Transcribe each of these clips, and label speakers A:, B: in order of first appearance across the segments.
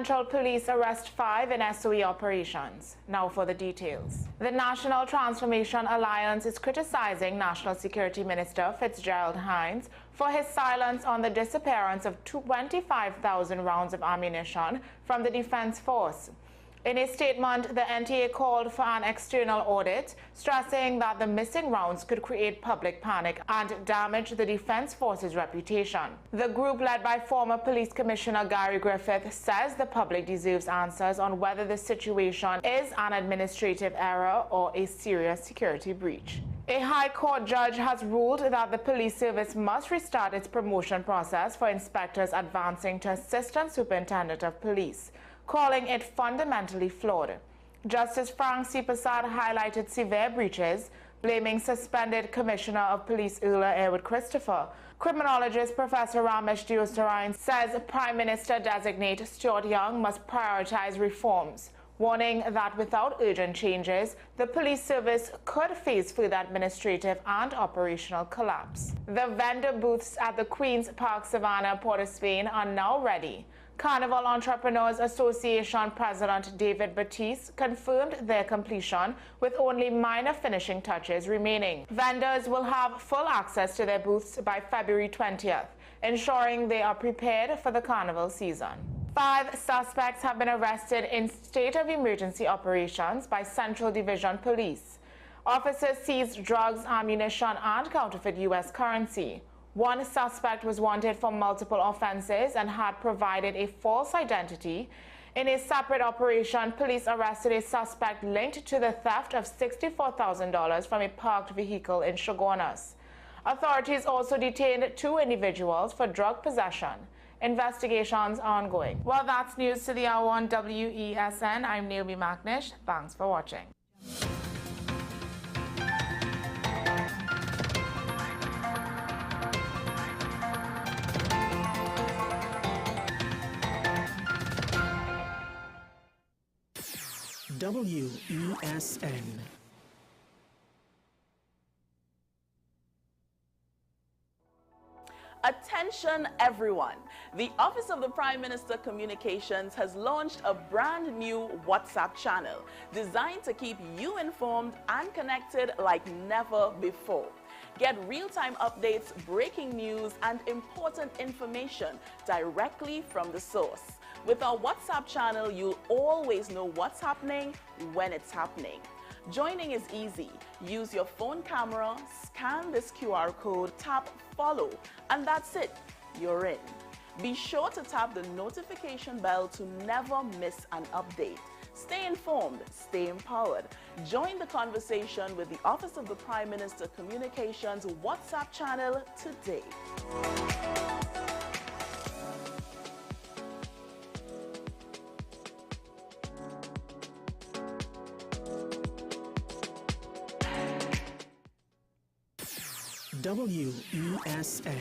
A: Central Police arrest 5 in SOE operations. Now for the details. The National Transformation Alliance is criticizing National Security Minister Fitzgerald Hines for his silence on the disappearance of 25,000 rounds of ammunition from the Defense Force. In a statement, the NTA called for an external audit, stressing that the missing rounds could create public panic and damage the Defense Force's reputation. The group, led by former Police Commissioner Gary Griffith, says the public deserves answers on whether the situation is an administrative error or a serious security breach. A High Court judge has ruled that the police service must restart its promotion process for inspectors advancing to Assistant Superintendent of Police, calling it fundamentally flawed. Justice Frank C. Prasad highlighted severe breaches, blaming suspended Commissioner of Police Earl Edward Christopher. Criminologist Professor Ramesh Diostarine says Prime Minister-designate Stuart Young must prioritize reforms, warning that without urgent changes, the police service could face further administrative and operational collapse. The vendor booths at the Queen's Park Savannah, Port of Spain are now ready. Carnival Entrepreneurs Association President David Batiste confirmed their completion with only minor finishing touches remaining. Vendors will have full access to their booths by February 20th, ensuring they are prepared for the carnival season. 5 suspects have been arrested in state of emergency operations by Central Division Police. Officers seized drugs, ammunition, and counterfeit U.S. currency. One suspect was wanted for multiple offenses and had provided a false identity. In a separate operation, police arrested a suspect linked to the theft of $64,000 from a parked vehicle in Chaguanas. Authorities also detained 2 individuals for drug possession. Investigations are ongoing. Well, that's news to the hour on WESN. I'm Naomi McNish. Thanks for watching.
B: WESN.
C: Attention everyone! The Office of the Prime Minister Communications has launched a brand new WhatsApp channel designed to keep you informed and connected like never before. Get real-time updates, breaking news, and important information directly from the source. With our WhatsApp channel, you'll always know what's happening when it's happening. Joining is easy. Use your phone camera, scan this QR code, tap follow, and that's it. You're in. Be sure to tap the notification bell to never miss an update. Stay informed, stay empowered. Join the conversation with the Office of the Prime Minister Communications WhatsApp channel today.
B: WESN.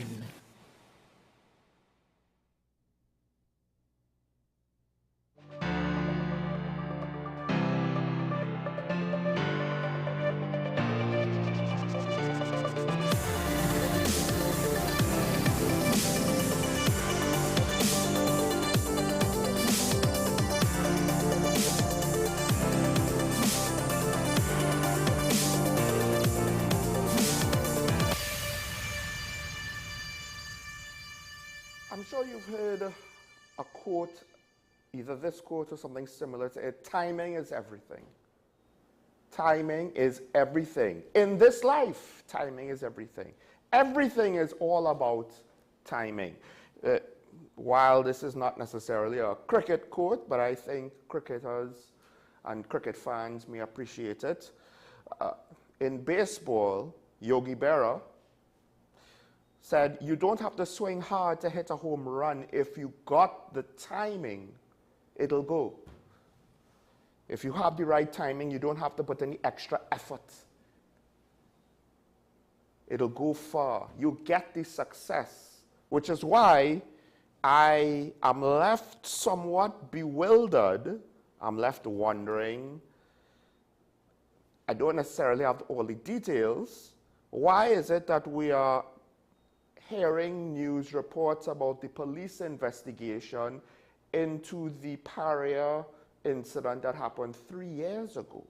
D: I'm sure you've heard a quote, either this quote or something similar to it: timing is everything. Timing is everything. In this life, timing is everything. Everything is all about timing. While this is not necessarily a cricket quote, but I think cricketers and cricket fans may appreciate it. In baseball, Yogi Berra said, you don't have to swing hard to hit a home run. If you got the timing, it'll go. If you have the right timing, you don't have to put any extra effort. It'll go far. You get the success, which is why I am left somewhat bewildered. I'm left wondering. I don't necessarily have all the details. Why is it that we are hearing news reports about the police investigation into the Paria incident that happened 3 years ago.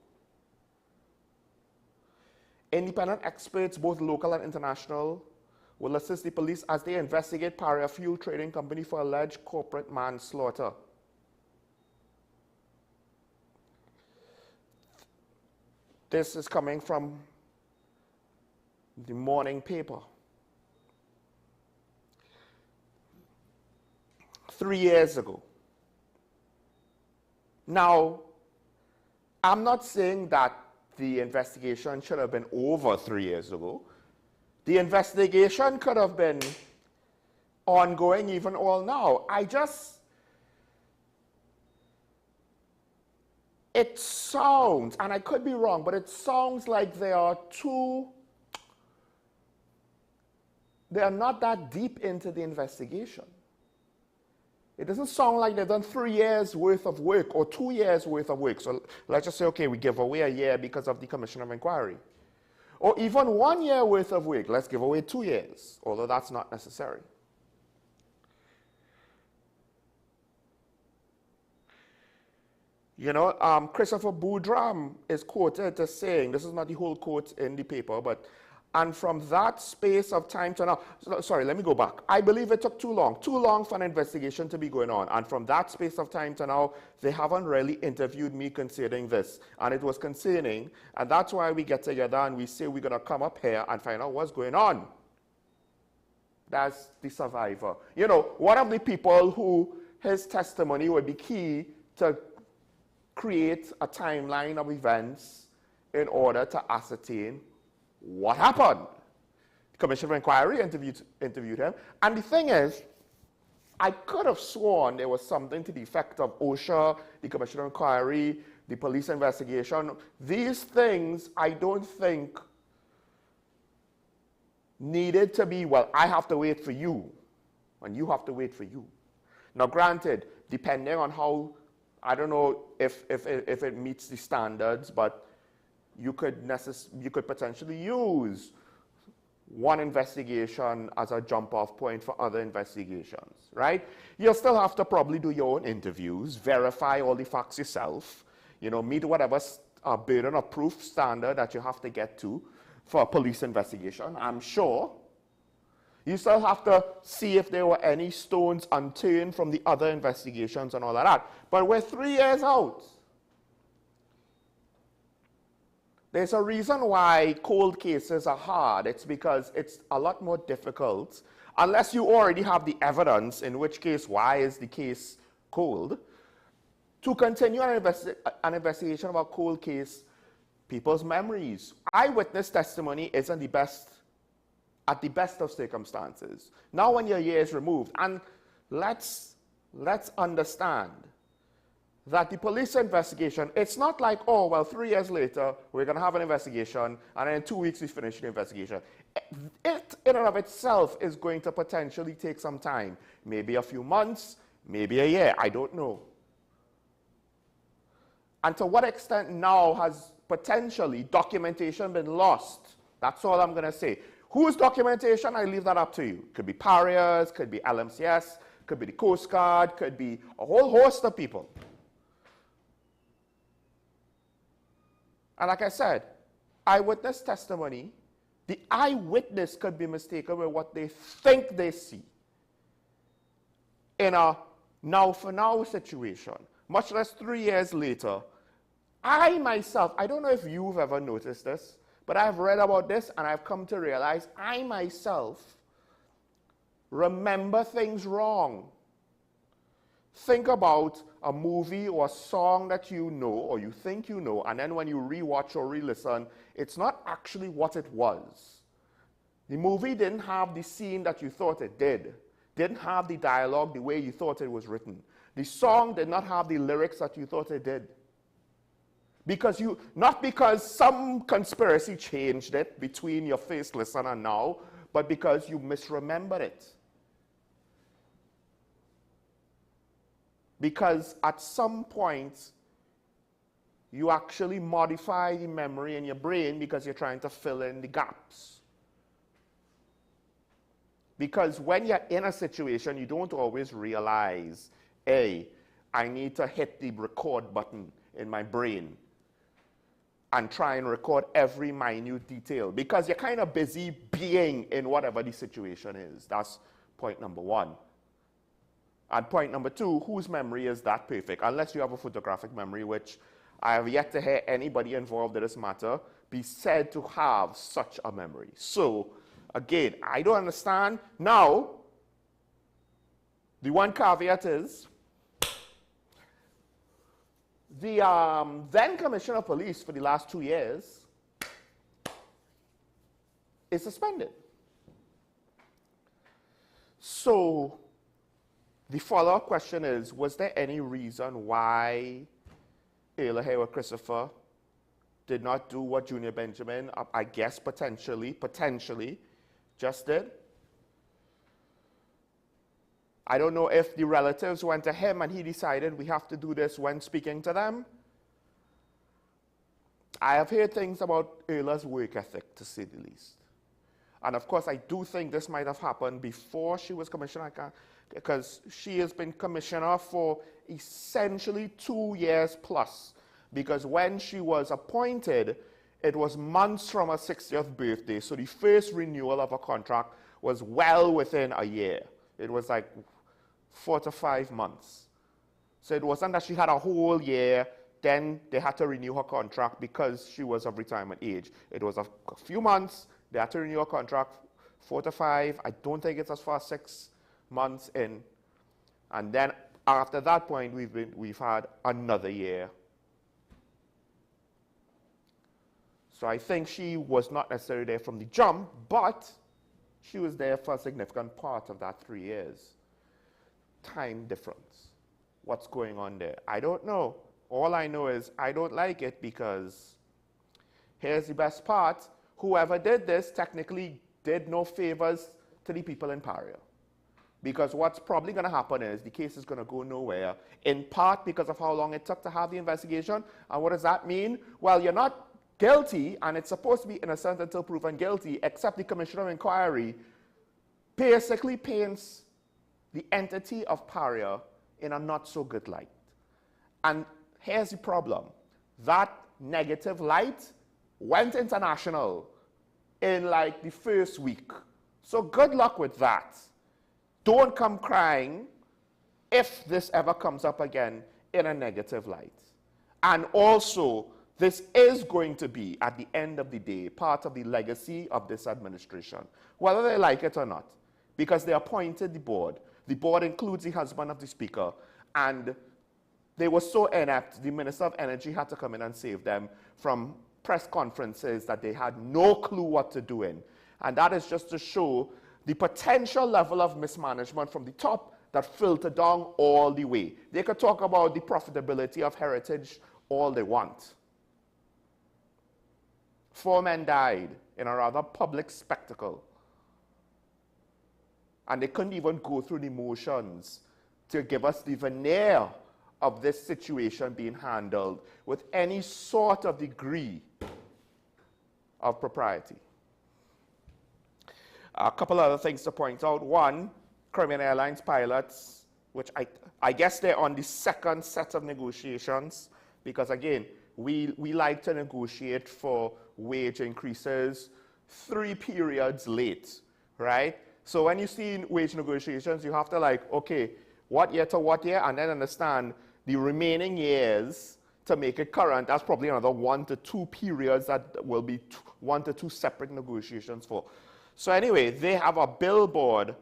D: Independent experts, both local and international, will assist the police as they investigate Paria Fuel Trading Company for alleged corporate manslaughter. This is coming from the morning paper. 3 years ago. Now, I'm not saying that the investigation should have been over 3 years ago. The investigation could have been ongoing even all now. It sounds, and I could be wrong, but it sounds like they are not that deep into the investigation. It doesn't sound like they've done 3 years worth of work or 2 years worth of work. So let's just say, okay, we give away a year because of the Commission of Inquiry. Or even 1 year worth of work. Let's give away 2 years, although that's not necessary. You know, Christopher Boudram is quoted as saying, this is not the whole quote in the paper, but, and from that space of time to now, sorry, let me go back. I believe it took too long for an investigation to be going on. And from that space of time to now, they haven't really interviewed me concerning this. And it was concerning, and that's why we get together and we say we're gonna come up here and find out what's going on. That's the survivor. You know, one of the people who his testimony would be key to create a timeline of events in order to ascertain what happened. The Commission of Inquiry interviewed him. And the thing is, I could have sworn there was something to the effect of OSHA, the Commission of Inquiry, the police investigation. These things, I don't think needed to be, well, I have to wait for you, and you have to wait for you. Now, granted, depending on how, I don't know if it meets the standards, but you could potentially use one investigation as a jump-off point for other investigations, right? You'll still have to probably do your own interviews, verify all the facts yourself, you know, meet whatever burden of proof standard that you have to get to for a police investigation, I'm sure. You still have to see if there were any stones unturned from the other investigations and all of that. But we're 3 years out. There's a reason why cold cases are hard. It's because it's a lot more difficult, unless you already have the evidence, in which case, why is the case cold? To continue an investigation of a cold case, people's memories. Eyewitness testimony isn't the best, at the best of circumstances. Now when your year is removed, and let's understand that the police investigation, it's not like, oh, well, 3 years later, we're going to have an investigation, and then in 2 weeks we finish the investigation. It, in and of itself, is going to potentially take some time. Maybe a few months, maybe a year, I don't know. And to what extent now has potentially documentation been lost? That's all I'm going to say. Whose documentation? I leave that up to you. Could be Parias, could be LMCS, could be the Coast Guard, could be a whole host of people. And like I said, eyewitness testimony, the eyewitness could be mistaken with what they think they see in a now-for-now situation. Much less 3 years later, I myself, I don't know if you've ever noticed this, but I've read about this and I've come to realize I myself remember things wrong. Think about a movie or a song that you know or you think you know, and then when you rewatch or re-listen, it's not actually what it was. The movie didn't have the scene that you thought it did. Didn't have the dialogue the way you thought it was written. The song did not have the lyrics that you thought it did. Not because some conspiracy changed it between your first listen and now, but because you misremembered it. Because at some point, you actually modify the memory in your brain because you're trying to fill in the gaps. Because when you're in a situation, you don't always realize I need to hit the record button in my brain and try and record every minute detail because you're kind of busy being in whatever the situation is. That's point number one. And point number two, whose memory is that perfect? Unless you have a photographic memory, which I have yet to hear anybody involved in this matter be said to have such a memory. So, again, I don't understand. Now, the one caveat is, the then Commissioner of Police for the last 2 years is suspended. So, the follow-up question is, was there any reason why Ayla Christopher did not do what Junior Benjamin, I guess potentially, just did? I don't know if the relatives went to him and he decided we have to do this when speaking to them. I have heard things about Ayla's work ethic, to say the least. And of course, I do think this might have happened before she was commissioner, because she has been commissioner for essentially 2 years plus. Because when she was appointed, it was months from her 60th birthday. So the first renewal of her contract was well within a year. It was like 4 to 5 months. So it wasn't that she had a whole year, then they had to renew her contract because she was of retirement age. It was a few months, they had to renew her contract, 4 to 5. I don't think it's as far as 6 months in. And then after that point, we've had another year. So I think she was not necessarily there from the jump, but she was there for a significant part of that 3 years. Time difference. What's going on there? I don't know. All I know is I don't like it because here's the best part. Whoever did this technically did no favors to the people in Paria. Because what's probably going to happen is the case is going to go nowhere, in part because of how long it took to have the investigation. And what does that mean? Well, you're not guilty, and it's supposed to be innocent until proven guilty, except the Commissioner of Inquiry basically paints the entity of Paria in a not-so-good light. And here's the problem. That negative light went international in like the first week. So good luck with that. Don't come crying if this ever comes up again in a negative light. And also, this is going to be, at the end of the day, part of the legacy of this administration, whether they like it or not, because they appointed the board. The board includes the husband of the speaker, and they were so inept, the Minister of Energy had to come in and save them from press conferences that they had no clue what to do in. And that is just to show the potential level of mismanagement from the top that filtered down all the way. They could talk about the profitability of heritage all they want. 4 men died in a rather public spectacle. And they couldn't even go through the motions to give us the veneer of this situation being handled with any sort of degree of propriety. A couple other things to point out. One, Caribbean Airlines pilots, which I guess they're on the second set of negotiations, because again, we like to negotiate for wage increases 3 periods late, right? So when you see wage negotiations, you have to like, okay, what year to what year, and then understand the remaining years to make it current. That's probably another 1 to 2 periods that will be 1 to 2 separate negotiations for. So anyway, they have a billboard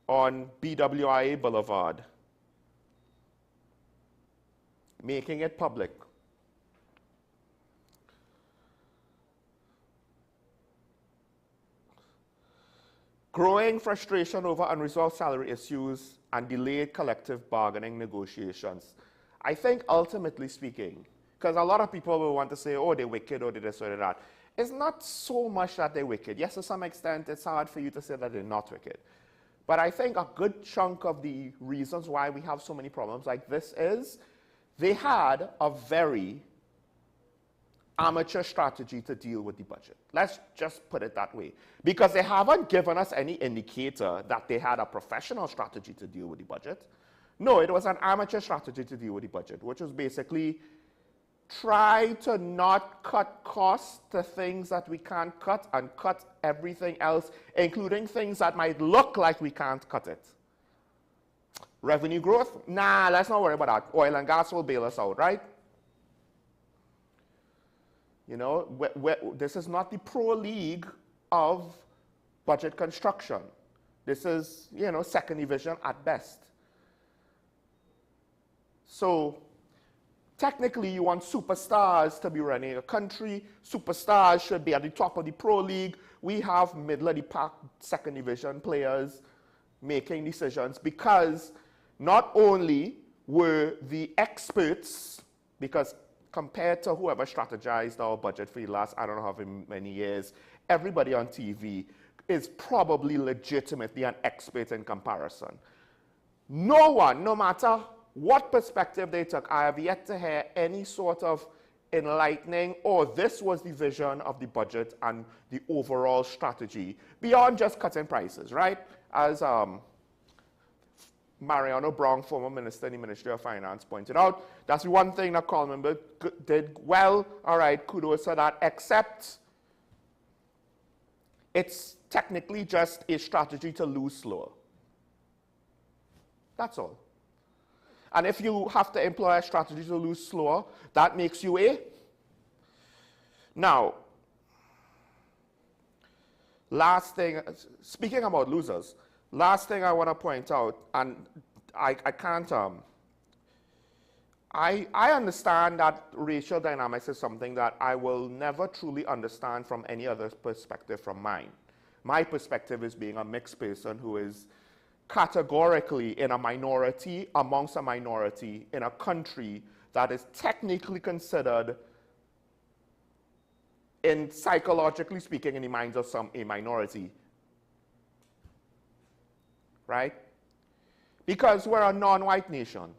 D: on BWIA Boulevard, making it public. Growing frustration over unresolved salary issues and delayed collective bargaining negotiations. I think ultimately speaking, because a lot of people will want to say, oh, they're wicked, or they're this, or they're that. It's not so much that they're wicked. Yes, to some extent, it's hard for you to say that they're not wicked. But I think a good chunk of the reasons why we have so many problems like this is they had a very amateur strategy to deal with the budget. Let's just put it that way. Because they haven't given us any indicator that they had a professional strategy to deal with the budget. No, it was an amateur strategy to deal with the budget, which was basically try to not cut costs to things that we can't cut and cut everything else, including things that might look like we can't cut it. Revenue growth? Nah, let's not worry about that. Oil and gas will bail us out, right? You know, this is not the pro league of budget construction. This is, you know, second division at best. So technically, you want superstars to be running a country. Superstars should be at the top of the pro league. We have middle of the pack second division players making decisions because not only were the experts, because compared to whoever strategized our budget for the last, I don't know how many years, everybody on TV is probably legitimately an expert in comparison. No one, no matter what perspective they took, I have yet to hear any sort of enlightening, or this was the vision of the budget and the overall strategy, beyond just cutting prices, right? As Mariano Brown, former minister in the Ministry of Finance, pointed out, that's the one thing that Coleman did well. All right, kudos to that, except it's technically just a strategy to lose slower. That's all. And if you have to employ a strategy to lose slower, that makes you a. Now, last thing, speaking about losers, last thing I want to point out, and I can't, I understand that racial dynamics is something that I will never truly understand from any other perspective from mine. My perspective is being a mixed person who is categorically in a minority amongst a minority in a country that is technically considered, in psychologically speaking, in the minds of some, a minority. Right? Because we're a non-white nation.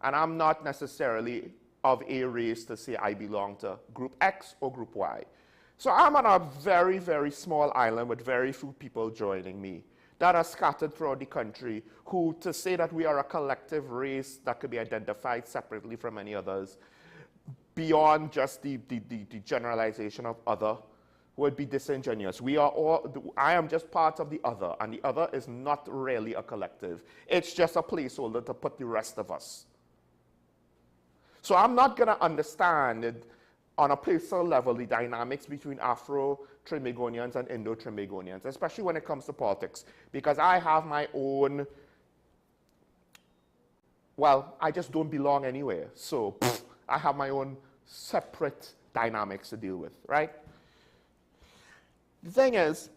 D: And I'm not necessarily of a race to say I belong to group X or group Y. So I'm on a very, very small island with very few people joining me that are scattered throughout the country, who, to say that we are a collective race that could be identified separately from any others, beyond just the generalization of other, would be disingenuous. We are all, I am just part of the other, and the other is not really a collective. It's just a placeholder to put the rest of us. So I'm not going to understand on a personal level the dynamics between Afro-Trimegonians and Indo-Trimegonians, especially when it comes to politics, because I have my own, well, I just don't belong anywhere. So I have my own separate dynamics to deal with, right? The thing is,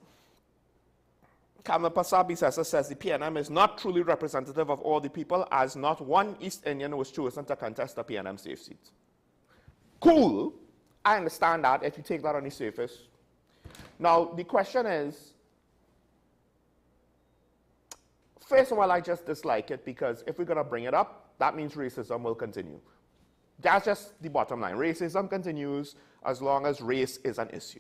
D: Kamla Prasad-Bissessar says the PNM is not truly representative of all the people, as not one East Indian was chosen to contest the PNM safe seat. Cool. I understand that if you take that on the surface. Now, the question is, first of all, I just dislike it because if we're going to bring it up, that means racism will continue. That's just the bottom line. Racism continues as long as race is an issue.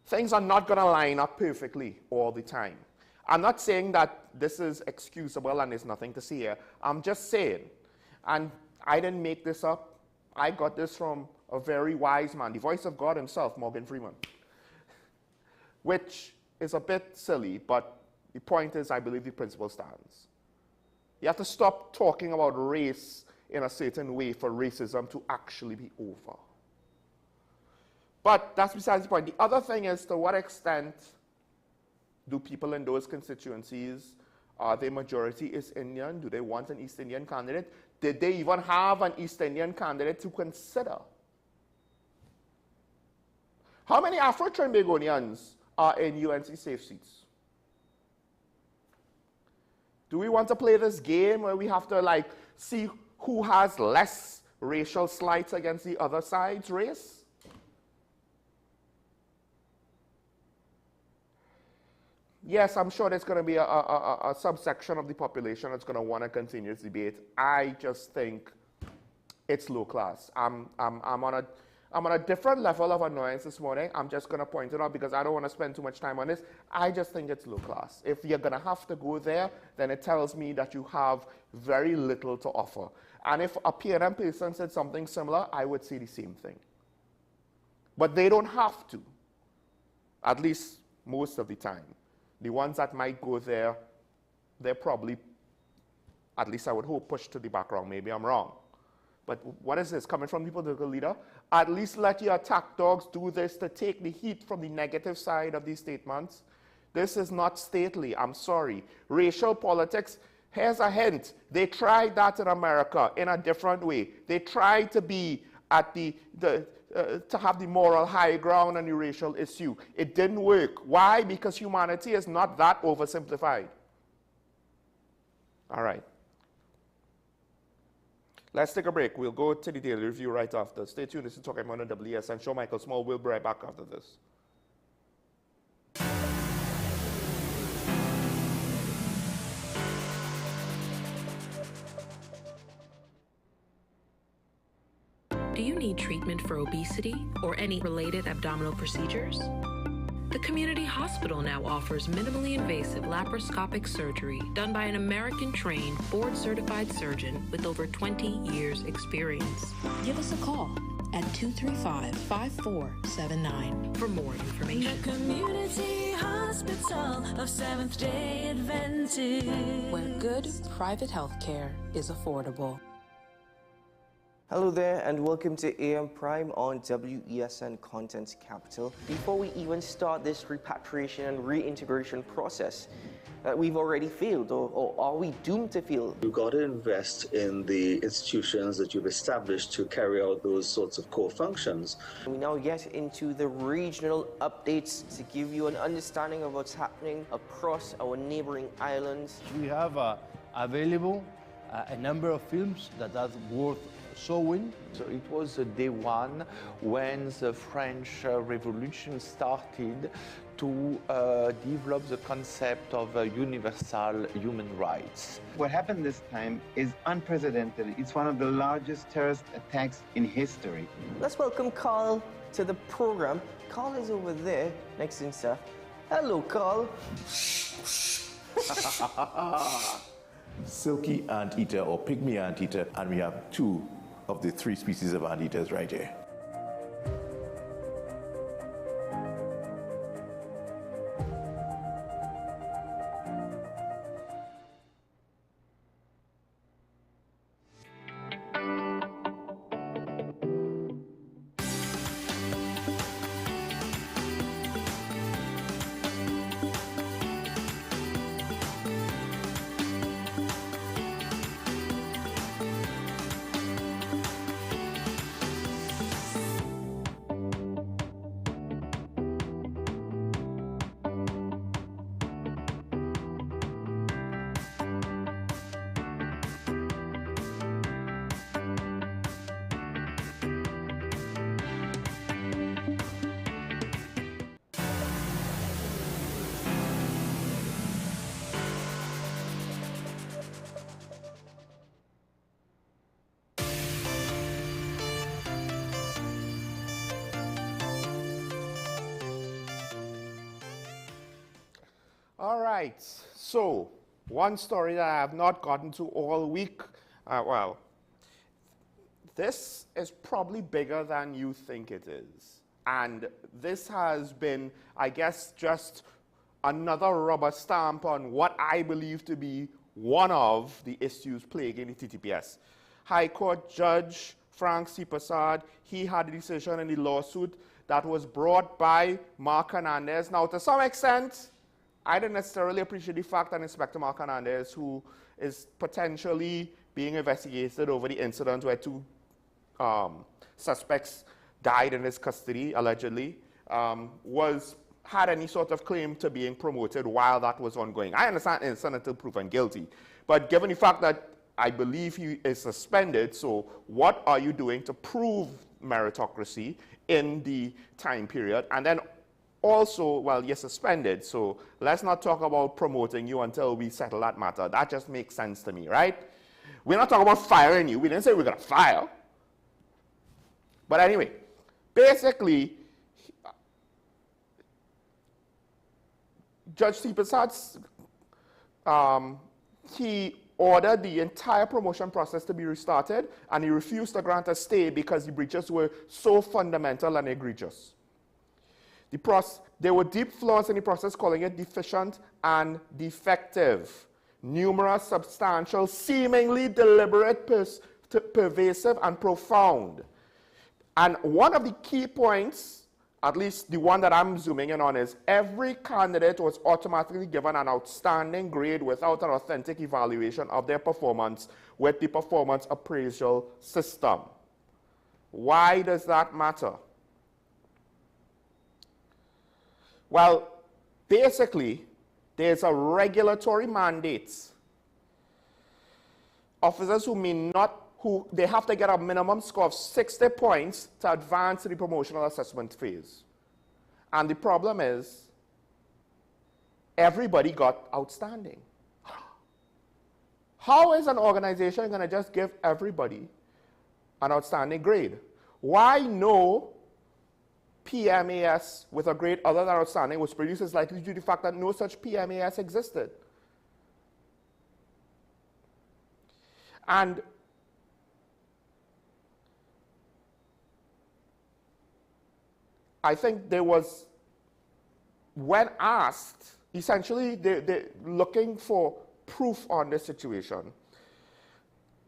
D: Things are not going to line up perfectly all the time. I'm not saying that this is excusable and there's nothing to see here. I'm just saying, and I didn't make this up. I got this from a very wise man, the voice of God himself, Morgan Freeman, which is a bit silly, but the point is I believe the principle stands. You have to stop talking about race in a certain way for racism to actually be over. But that's besides the point. The other thing is, to what extent do people in those constituencies, are they majority East Indian? Do they want an East Indian candidate? Did they even have an East Indian candidate to consider? How many Afro-Trimegonians are in UNC safe seats? Do we want to play this game where we have to like see who has less racial slights against the other side's race? Yes, I'm sure there's going to be a subsection of the population that's going to want to continue this debate. I just think it's low class. I'm on I'm on a different level of annoyance this morning. I'm just going to point it out because I don't want to spend too much time on this. I just think it's low class. If you're going to have to go there, then it tells me that you have very little to offer. And if a PNM person said something similar, I would say the same thing. But they don't have to, at least most of the time. The ones that might go there, they're probably, at least I would hope, pushed to the background. Maybe I'm wrong. But what is this coming from the political leader? At least let your attack dogs do this to take the heat from the negative side of these statements. This is not stately. I'm sorry. Racial politics, here's a hint. They tried that in America in a different way. They tried to be at to have the moral high ground on the racial issue. It didn't work. Why? Because humanity is not that oversimplified. All right. Let's take a break. We'll go to the daily review right after. Stay tuned. This is Talking About WSN show. Michael Small will be right back after this.
E: Do you need treatment for obesity or any related abdominal procedures? The community hospital now offers minimally invasive laparoscopic surgery done by an American-trained, board-certified surgeon with over 20 years' experience. Give us a call at 235-5479 for more information.
F: The Community Hospital of Seventh-day Adventist,
E: where good private health care is affordable.
G: Hello there and welcome to AM Prime on WESN Content Capital. Before we even start this repatriation and reintegration process that we've already failed, or are we doomed to fail?
H: You've got to invest in the institutions that you've established to carry out those sorts of core functions.
G: We now get into the regional updates to give you an understanding of what's happening across our neighboring islands.
I: We have available a number of films that are worth showing.
J: So it was day one when the French Revolution started to develop the concept of universal human rights.
K: What happened this time is unprecedented. It's one of the largest terrorist attacks in history.
G: Let's welcome Carl to the program. Carl is over there next to himself. Hello, Carl.
L: Silky anteater or pygmy anteater, and we have two of the three species of anteaters right here.
D: All right, so one story that I have not gotten to all week, well, this is probably bigger than you think it is. And this has been, I guess, just another rubber stamp on what I believe to be one of the issues plaguing the TTPS. High Court Judge Frank C. Prasad, he had a decision in the lawsuit that was brought by Mark Hernandez. Now, to some extent, I don't necessarily appreciate the fact that Inspector Mark Hernandez, who is potentially being investigated over the incident where two suspects died in his custody, allegedly, had any sort of claim to being promoted while that was ongoing. I understand innocent until proven guilty, but given the fact that I believe he is suspended, so what are you doing to prove meritocracy in the time period? And then also, well, you're suspended, so let's not talk about promoting you until we settle that matter. That just makes sense to me, right? We're not talking about firing you. We didn't say we're going to fire. But anyway, Basically, Judge Stevens he ordered the entire promotion process to be restarted, and he refused to grant a stay because the breaches were so fundamental and egregious. There were deep flaws in the process, calling it deficient and defective. Numerous, substantial, seemingly deliberate, pervasive, and profound. And one of the key points, at least the one that I'm zooming in on, is every candidate was automatically given an outstanding grade without an authentic evaluation of their performance with the performance appraisal system. Why does that matter? Well, basically, there's a regulatory mandate. Officers they have to get a minimum score of 60 points to advance to the promotional assessment phase. And the problem is, everybody got outstanding. How is an organization going to just give everybody an outstanding grade? Why no PMAS with a grade other than outstanding was produced is likely due to the fact that no such PMAS existed. And I think there was, when asked, essentially they're looking for proof on this situation.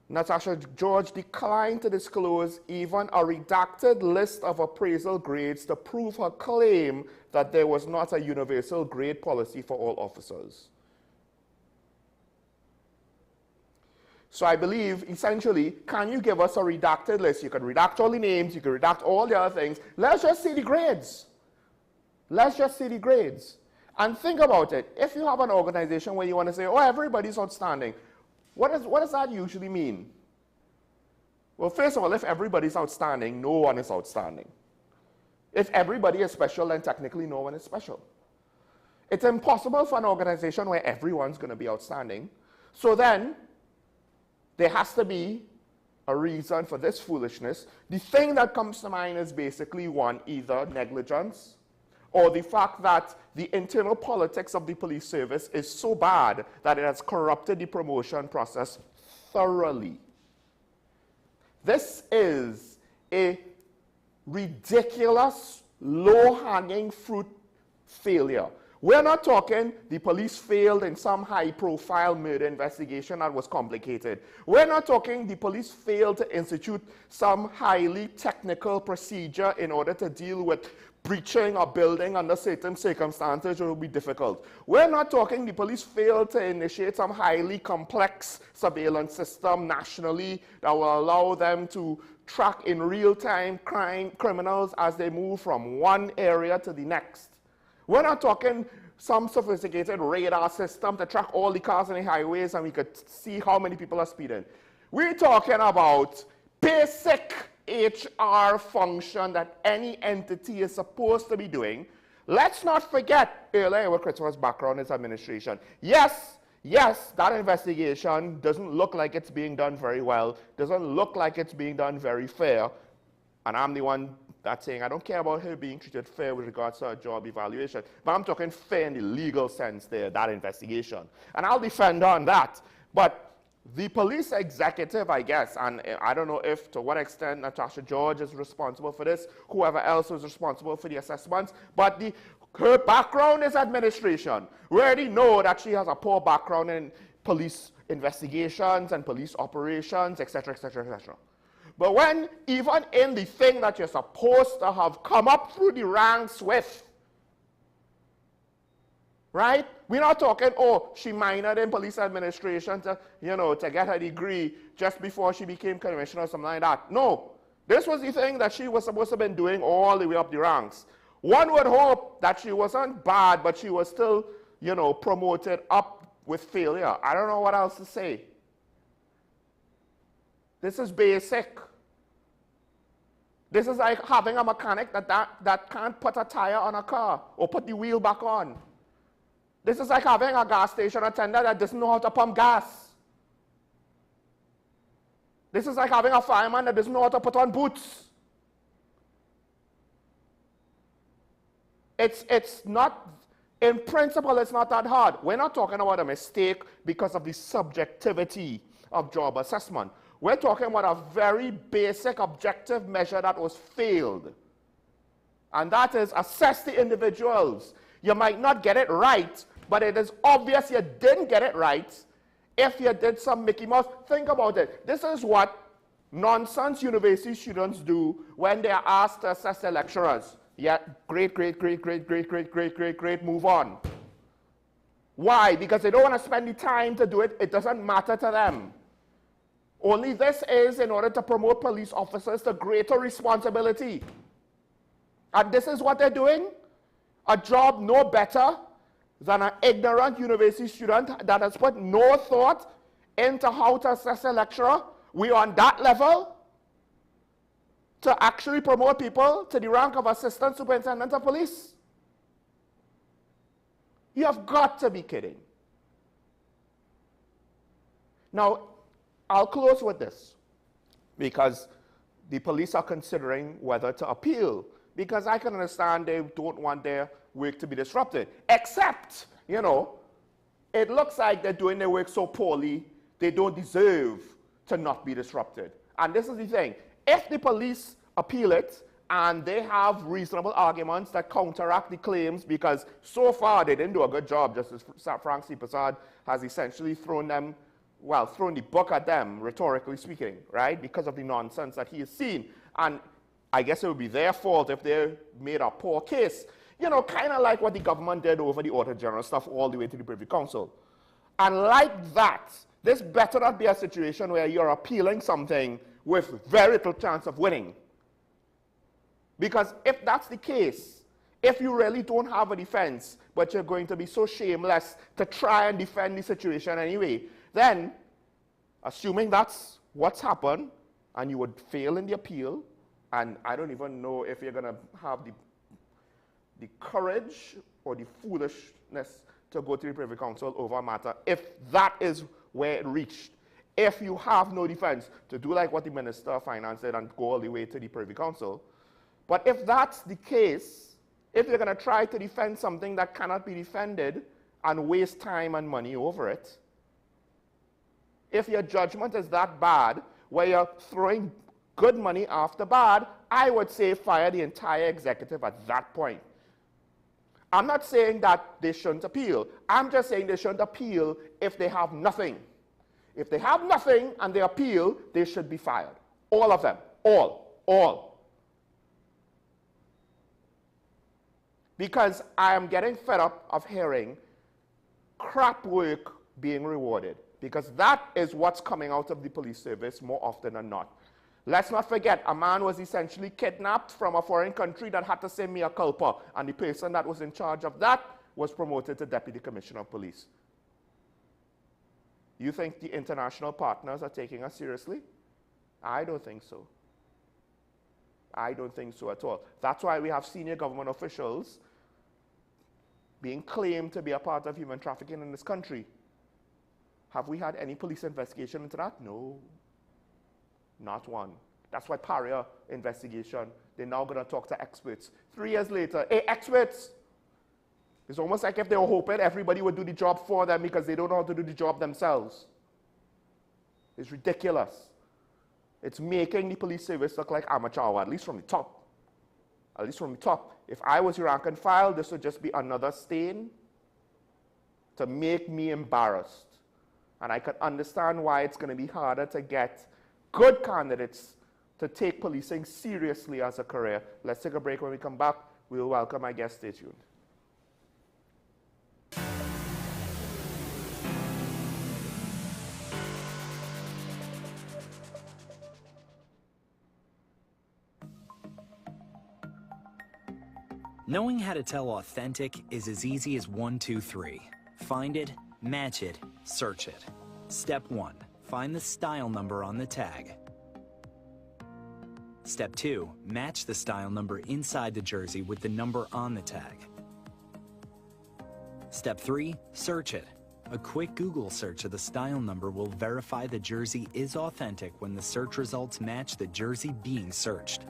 D: Natasha George declined to disclose even a redacted list of appraisal grades to prove her claim that there was not a universal grade policy for all officers. So I believe, essentially, can you give us a redacted list? You can redact all the names, you can redact all the other things. Let's just see the grades. Let's just see the grades. And think about it. If you have an organization where you want to say, oh, everybody's outstanding, what does that usually mean? Well, first of all, if everybody's outstanding, no one is outstanding. If everybody is special, then technically no one is special. It's impossible for an organization where everyone's going to be outstanding. So then, there has to be a reason for this foolishness. The thing that comes to mind is basically one, either negligence or the fact that the internal politics of the police service is so bad that it has corrupted the promotion process thoroughly. This is a ridiculous, low-hanging fruit failure. We're not talking the police failed in some high-profile murder investigation that was complicated. We're not talking the police failed to institute some highly technical procedure in order to deal with breaching a building under certain circumstances, it will be difficult. We're not talking the police failed to initiate some highly complex surveillance system nationally that will allow them to track in real time criminals as they move from one area to the next. We're not talking some sophisticated radar system to track all the cars on the highways and we could see how many people are speeding. We're talking about basic HR function that any entity is supposed to be doing. Let's not forget earlier what Christopher's background is administration. Yes, that investigation doesn't look like it's being done very well, doesn't look like it's being done very fair, and I'm the one that's saying I don't care about her being treated fair with regards to her job evaluation, but I'm talking fair in the legal sense there, that investigation. And I'll defend on that. But the police executive, I guess, and I don't know if to what extent Natasha George is responsible for this, whoever else was responsible for the assessments, but her background is administration. We already know that she has a poor background in police investigations and police operations, etc., etc., etc. But when, even in the thing that you're supposed to have come up through the ranks with, right? We're not talking, oh, she minored in police administration to, to get her degree just before she became commissioner or something like that. No. This was the thing that she was supposed to have been doing all the way up the ranks. One would hope that she wasn't bad, but she was still, promoted up with failure. I don't know what else to say. This is basic. This is like having a mechanic that can't put a tire on a car or put the wheel back on. This is like having a gas station attendant that doesn't know how to pump gas. This is like having a fireman that doesn't know how to put on boots. It's not, in principle, it's not that hard. We're not talking about a mistake because of the subjectivity of job assessment. We're talking about a very basic objective measure that was failed. And that is assess the individuals. You might not get it right, but it is obvious you didn't get it right if you did some Mickey Mouse. Think about it. This is what nonsense university students do when they are asked to assess their lecturers. Yeah, great, move on. Why? Because they don't want to spend the time to do it. It doesn't matter to them. Only this is in order to promote police officers to greater responsibility. And this is what they're doing. A job no better than an ignorant university student that has put no thought into how to assess a lecturer. We are on that level to actually promote people to the rank of assistant superintendent of police. You have got to be kidding. Now, I'll close with this because the police are considering whether to appeal, because I can understand they don't want their work to be disrupted, except, you know, it looks like they're doing their work so poorly, they don't deserve to not be disrupted. And this is the thing. If the police appeal it and they have reasonable arguments that counteract the claims, because so far they didn't do a good job, Justice Frank C. Prasad has essentially thrown them, well, thrown the book at them, rhetorically speaking, right, because of the nonsense that he has seen. And I guess it would be their fault if they made a poor case. You know, kind of like what the government did over the Auditor General stuff all the way to the Privy Council. And like that, this better not be a situation where you're appealing something with very little chance of winning. Because if that's the case, if you really don't have a defense, but you're going to be so shameless to try and defend the situation anyway, then, assuming that's what's happened, and you would fail in the appeal, and I don't even know if you're going to have the courage or the foolishness to go to the Privy Council over a matter, if that is where it reached. If you have no defense, to do like what the Minister of Finance did and go all the way to the Privy Council. But if that's the case, if you're going to try to defend something that cannot be defended and waste time and money over it, if your judgment is that bad, where you're throwing good money after bad, I would say fire the entire executive at that point. I'm not saying that they shouldn't appeal. I'm just saying they shouldn't appeal if they have nothing. If they have nothing and they appeal, they should be fired. All of them. All. Because I am getting fed up of hearing crap work being rewarded. Because that is what's coming out of the police service more often than not. Let's not forget, a man was essentially kidnapped from a foreign country that had to say mea culpa, and the person that was in charge of that was promoted to Deputy Commissioner of Police. You think the international partners are taking us seriously? I don't think so. I don't think so at all. That's why we have senior government officials being claimed to be a part of human trafficking in this country. Have we had any police investigation into that? No. Not one. That's why Paria investigation, they're now going to talk to experts. 3 years later, hey, experts! It's almost like if they were hoping everybody would do the job for them because they don't know how to do the job themselves. It's ridiculous. It's making the police service look like amateur hour, at least from the top. At least from the top. If I was your rank and file, this would just be another stain to make me embarrassed. And I could understand why it's going to be harder to get good candidates to take policing seriously as a career. Let's take a break. When we come back, we'll welcome my guest. Stay tuned.
M: Knowing how to tell authentic is as easy as 1, 2, 3. Find it, match it, search it. Step 1. Find the style number on the tag. Step 2. Match the style number inside the jersey with the number on the tag. Step 3. Search it. A quick Google search of the style number will verify the jersey is authentic when the search results match the jersey being searched.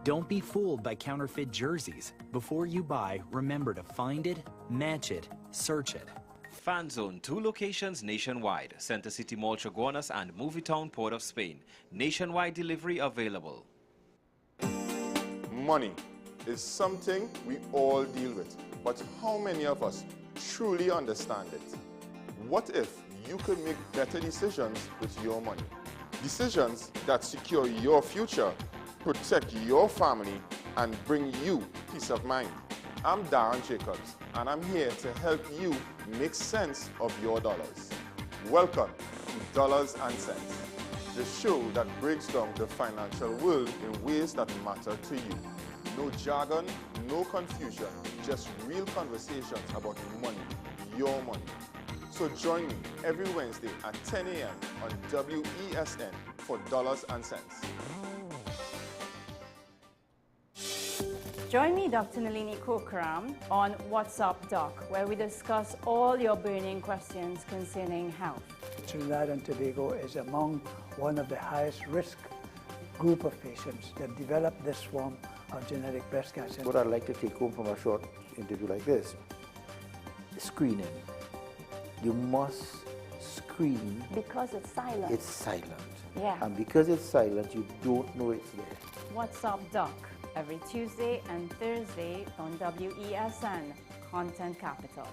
M: Don't be fooled by counterfeit jerseys. Before you buy, remember to find it, match it, search it.
N: Fan Zone, 2 locations nationwide. Center City Mall, Chaguanas and Movietown, Port of Spain. Nationwide delivery available.
O: Money is something we all deal with, but how many of us truly understand it? What if you could make better decisions with your money? Decisions that secure your future, protect your family, and bring you peace of mind. I'm Darren Jacobs, and I'm here to help you make sense of your dollars. Welcome to Dollars and Cents, the show that breaks down the financial world in ways that matter to you. No jargon, no confusion, just real conversations about money, your money. So join me every Wednesday at 10 a.m. on WESN for Dollars and Cents.
P: Join me, Dr. Nalini Kokram, on What's Up Doc, where we discuss all your burning questions concerning health.
Q: Trinidad and Tobago is among one of the highest risk group of patients that develop this form of genetic breast cancer.
L: What I'd like to take home from a short interview like this, screening. You must screen.
P: Because it's silent.
L: It's silent.
P: Yeah.
L: And because it's silent, you don't know it's there.
P: What's Up Doc, every Tuesday and Thursday on WESN, Content Capital.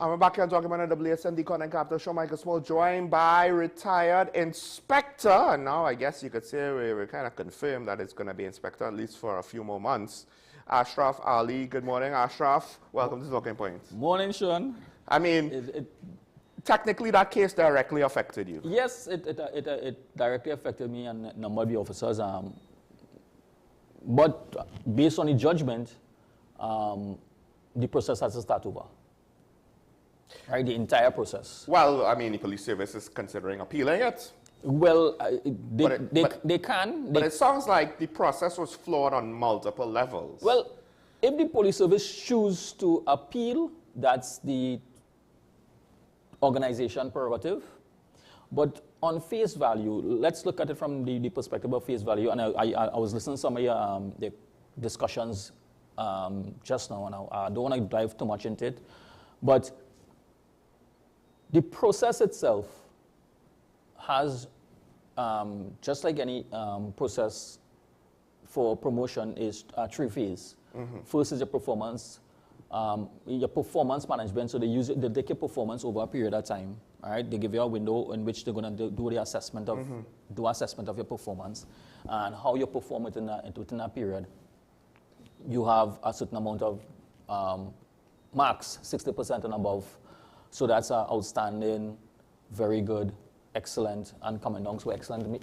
D: And we're back here talking about the WSND Content Capital Show. Michael Small, joined by retired inspector. And now I guess you could say we're kind of confirmed that it's going to be inspector at least for a few more months. Ashraf Ali, good morning, Ashraf. Welcome to Talking Points.
R: Morning, Sean.
D: I mean, technically that case directly affected you.
R: Yes, it directly affected me and a number of the officers. But based on the judgment, the process has to start over. Right, the entire process.
D: Well, I mean, the police service is considering appealing it.
R: Well, they can.
D: But it sounds like the process was flawed on multiple levels.
R: Well, if the police service choose to appeal, that's the organization prerogative. But on face value, let's look at it from the perspective of face value. And I was listening to some of your the discussions just now, and I don't want to dive too much into it. But the process itself has, just like any process for promotion, is 3 phases. Mm-hmm. First is your performance management. So they take your performance over a period of time. All right, they give you a window in which they're going to do the assessment of assessment of your performance and how you perform within that period. You have a certain amount of marks, 60% and above. So that's outstanding, very good, excellent, and coming down. So excellent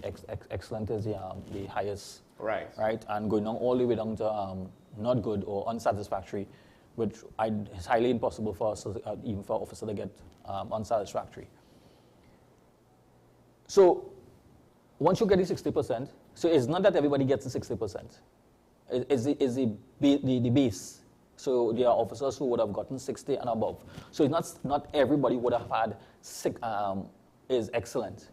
R: is the highest.
D: Right.
R: Right, and going down all the way down to not good or unsatisfactory, which it's highly impossible for us, even for an officer, to get unsatisfactory. So once you get the 60%, so it's not that everybody gets the 60%. It's the base. So there are officers who would have gotten 60 and above. So it's not everybody would have had is excellent.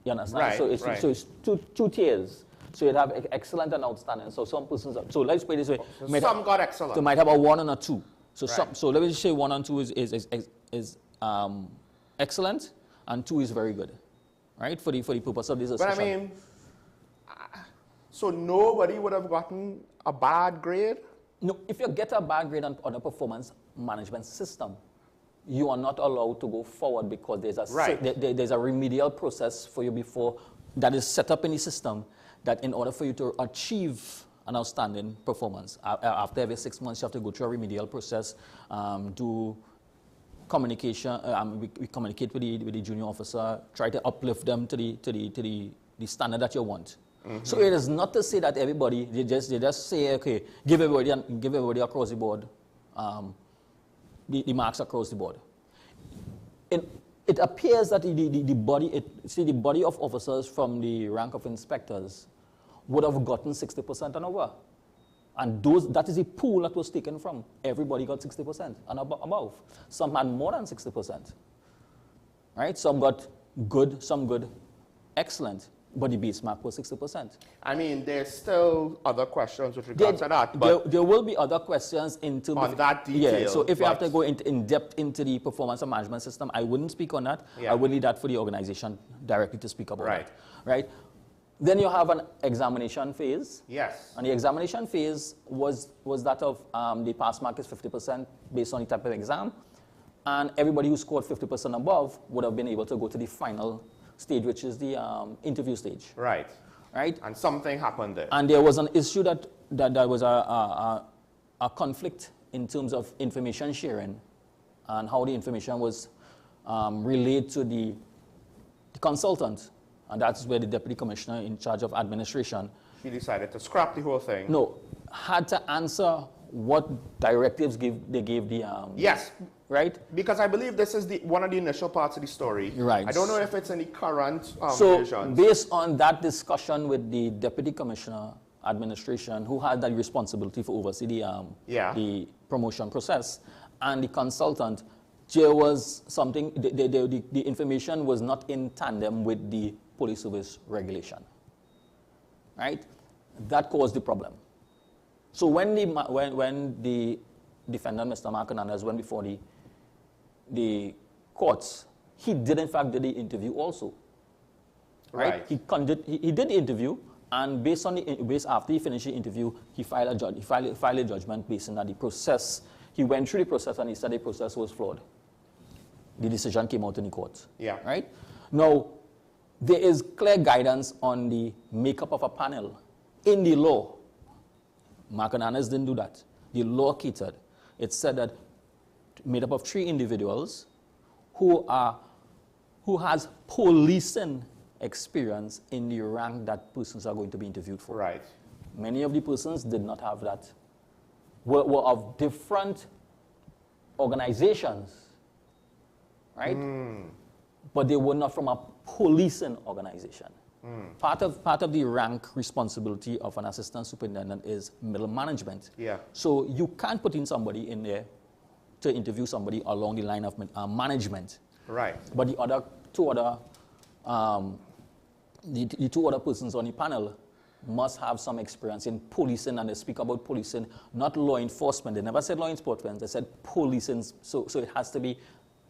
R: You understand?
D: Right,
R: so it's two tiers. So you'd have excellent and outstanding. So some persons, so let's put it this way.
D: Some got excellent.
R: They might have a 1 and a 2. So,
D: Right.
R: so let me just say 1 and 2 is excellent, and 2 is very good, right? For the purpose of this
D: But
R: discussion.
D: I mean, so nobody would have gotten a bad grade?
R: No, if you get a bad grade on a performance management system, you are not allowed to go forward because there's a
D: Right.
R: there's a remedial process for you before that is set up in the system that in order for you to achieve an outstanding performance, after every 6 months you have to go through a remedial process, do communication. We communicate with the junior officer, try to uplift them to the standard that you want. So it is not to say that everybody they just say okay, give everybody across the board the marks across the board. It appears that the body of officers from the rank of inspectors would have gotten 60% and over. And that is the pool that was taken from. Everybody got 60% and above. Some had more than 60%. Right? Some got good, some good, excellent. But the base mark was 60%.
D: I mean, there's still other questions with regards to that. But
R: there will be other questions in terms
D: on that detail.
R: Yeah, so if you have to go in depth into the performance and management system, I wouldn't speak on that.
D: Yeah.
R: I would leave that for the organization directly to speak about
D: Right.
R: that. Right? Then you have an examination phase.
D: Yes.
R: And the examination phase was that of the pass mark is 50% based on the type of exam. And everybody who scored 50% above would have been able to go to the final stage, which is the interview stage.
D: Right.
R: Right?
D: And something happened there.
R: And there was an issue that was a conflict in terms of information sharing and how the information was relayed to the consultant. And that's where the deputy commissioner in charge of administration.
D: He decided to scrap the whole thing.
R: No, had to answer what directives they gave the...
D: Yes.
R: Right?
D: Because I believe this is one of the initial parts of the story.
R: Right.
D: I don't know if it's in the current
R: So
D: versions.
R: based on that discussion with the deputy commissioner administration, who had that responsibility for oversee the promotion process, and the consultant, there was something, the information was not in tandem with the police service regulation. Right? That caused the problem. So when the defendant, Mr. Mark Hernandez, went before the courts, he did in fact do the interview also. Right? He did the interview, and based after he finished the interview, he filed a judgment based on that the process. He went through the process and he said the process was flawed. The decision came out in the court.
D: Yeah.
R: Right? Now, there is clear guidance on the makeup of a panel in the law. Mark Hernandez didn't do that. The law catered. It said that made up of 3 individuals who has policing experience in the rank that persons are going to be interviewed for.
D: Right.
R: Many of the persons did not have that. Were of different organizations, right? But they were not from a policing organization. Part of the rank responsibility of an assistant superintendent is middle management.
D: Yeah.
R: So you can't put in somebody in there to interview somebody along the line of management.
D: Right.
R: But the two other persons on the panel must have some experience in policing, and they speak about policing, not law enforcement. They never said law enforcement, they said policing. So it has to be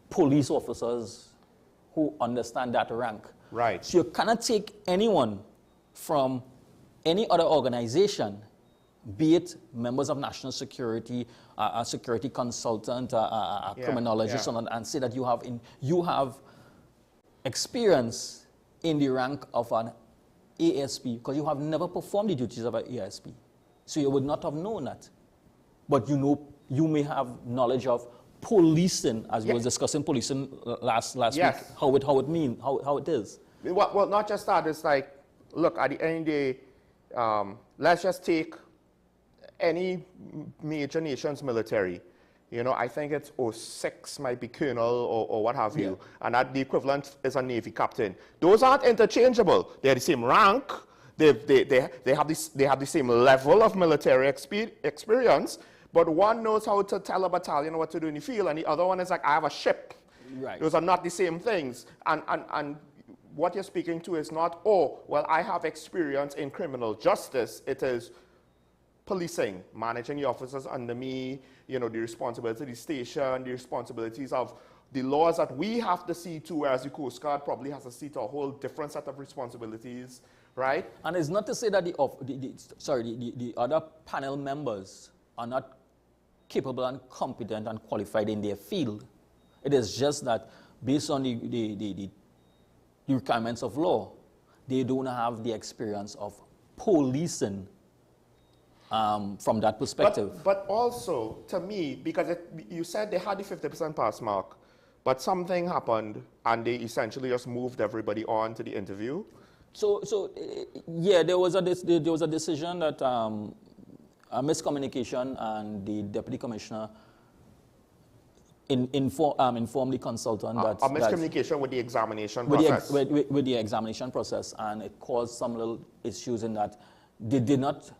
R: police officers who understand that rank.
D: Right.
R: So you cannot take anyone from any other organization, be it members of national security, a security consultant, a criminologist, and say that you have experience in the rank of an ASP, because you have never performed the duties of an ASP. So you would not have known that. But you may have knowledge of policing, as we were discussing policing last week, how it is.
D: Well, not just that. It's like, look, at the end of the day, let's just take any major nation's military. You know, I think it's 06 might be colonel or what have you, and that the equivalent is a Navy captain. Those aren't interchangeable. They're the same rank. They have the same level of military experience, but one knows how to tell a battalion what to do in the field, and the other one is like, I have a ship.
R: Right.
D: Those are not the same things. And what you're speaking to is not, oh, well, I have experience in criminal justice. It is, policing, managing the officers under me, you know, the responsibility of the station, the responsibilities of the laws that we have to see to, whereas the Coast Guard probably has to see to a whole different set of responsibilities, right?
R: And it's not to say that the other panel members are not capable and competent and qualified in their field. It is just that based on the requirements of law, they don't have the experience of policing from that perspective.
D: But also, to me, because you said they had the 50% pass mark, but something happened and they essentially just moved everybody on to the interview.
R: Yeah, there was a decision that a miscommunication, and the deputy commissioner informed the consultant that
D: a miscommunication with the examination process.
R: With the examination process, and it caused some little issues in that they did not.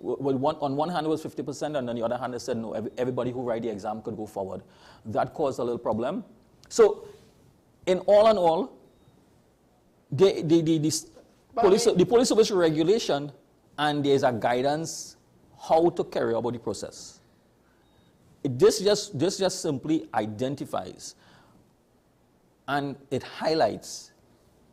R: On one hand it was 50%, and on the other hand they said no, everybody who write the exam could go forward. That caused a little problem. So, in all, the police service regulation, and there's a guidance how to carry out the process. This just simply identifies and it highlights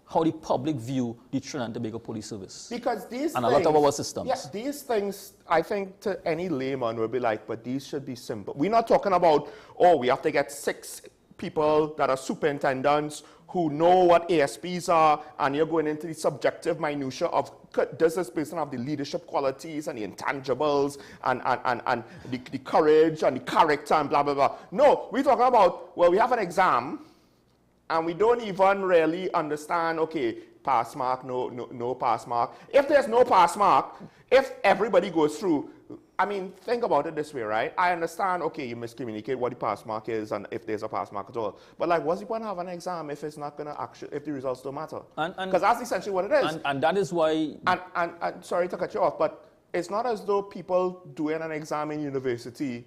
R: how the public view the Trinidad and Tobago Police Service.
D: Because these
R: and
D: things,
R: a lot of our systems.
D: Yeah, these things, I think to any layman will be like, but these should be simple. We're not talking about, oh, we have to get 6 people that are superintendents who know what ASPs are, and you're going into the subjective minutiae of, does this person have the leadership qualities and the intangibles and the courage and the character and blah, blah, blah. No, we're talking about, well, we have an exam, and we don't even really understand, okay, pass mark, no pass mark. If there's no pass mark, if everybody goes through, I mean, think about it this way, right? I understand, okay, you miscommunicate what the pass mark is and if there's a pass mark at all. But like, what's the point of having an exam if it's not going to actually, if the results don't matter? Because that's essentially what it is.
R: And that is why...
D: And sorry to cut you off, but it's not as though people doing an exam in university,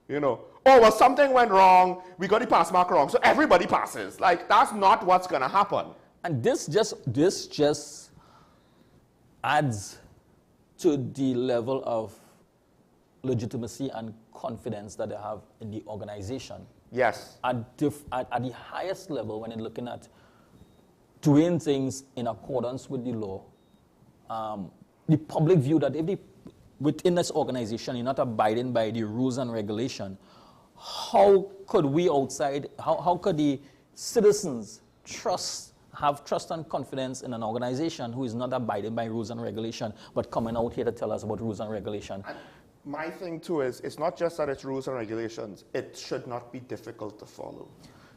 D: you know, oh, well, something went wrong, we got the pass mark wrong, so everybody passes. Like, that's not what's going to happen.
R: And this just adds to the level of legitimacy and confidence that they have in the organization.
D: Yes.
R: At the highest level, when you're looking at doing things in accordance with the law, the public view that if within this organization you're not abiding by the rules and regulation, how could we outside, how could the citizens have trust and confidence in an organization who is not abiding by rules and regulation, but coming out here to tell us about rules and regulation?
D: My thing too is, it's not just that it's rules and regulations, it should not be difficult to follow.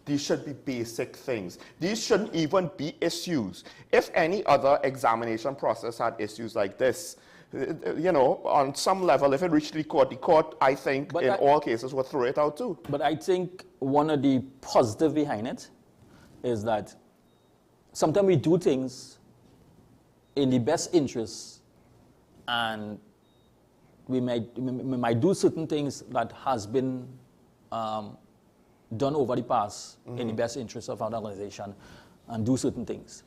D: These should be basic things. These shouldn't even be issues. If any other examination process had issues like this, you know, on some level, if it reached the court, I think in all cases would throw it out too.
R: But I think one of the positive behind it is that sometimes we do things in the best interest, and we might do certain things that has been done over the past in the best interest of our organization, and do certain things.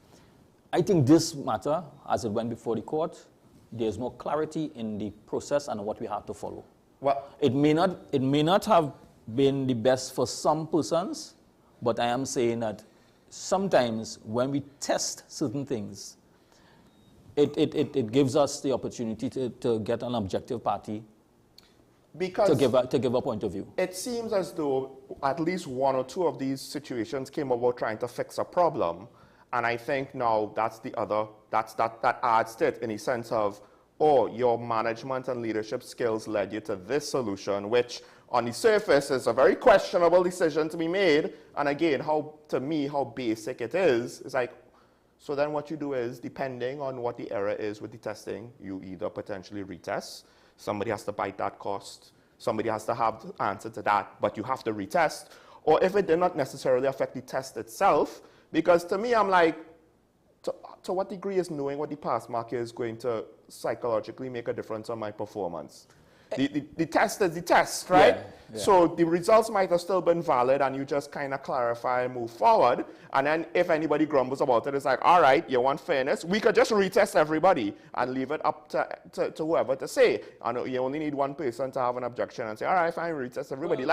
R: I think this matter, as it went before the court, there's more clarity in the process and what we have to follow.
D: Well,
R: it may not have been the best for some persons, but I am saying that sometimes when we test certain things, it gives us the opportunity to get an objective party
D: because
R: to give a point of view.
D: It seems as though at least 1 or 2 of these situations came about trying to fix a problem, and I think now that's that adds to it in a sense of, oh, your management and leadership skills led you to this solution, which on the surface is a very questionable decision to be made. And again, to me, how basic it is like, so then what you do is, depending on what the error is with the testing, you either potentially retest, somebody has to bite that cost, somebody has to have the answer to that, but you have to retest, or if it did not necessarily affect the test itself, because to me, I'm like, to what degree is knowing what the pass mark is going to psychologically make a difference on my performance? The test is the test, right?
R: Yeah.
D: So the results might have still been valid, and you just kind of clarify and move forward. And then if anybody grumbles about it, it's like, all right, you want fairness? We could just retest everybody and leave it up to whoever to say. And you only need one person to have an objection and say, all right, fine, retest everybody.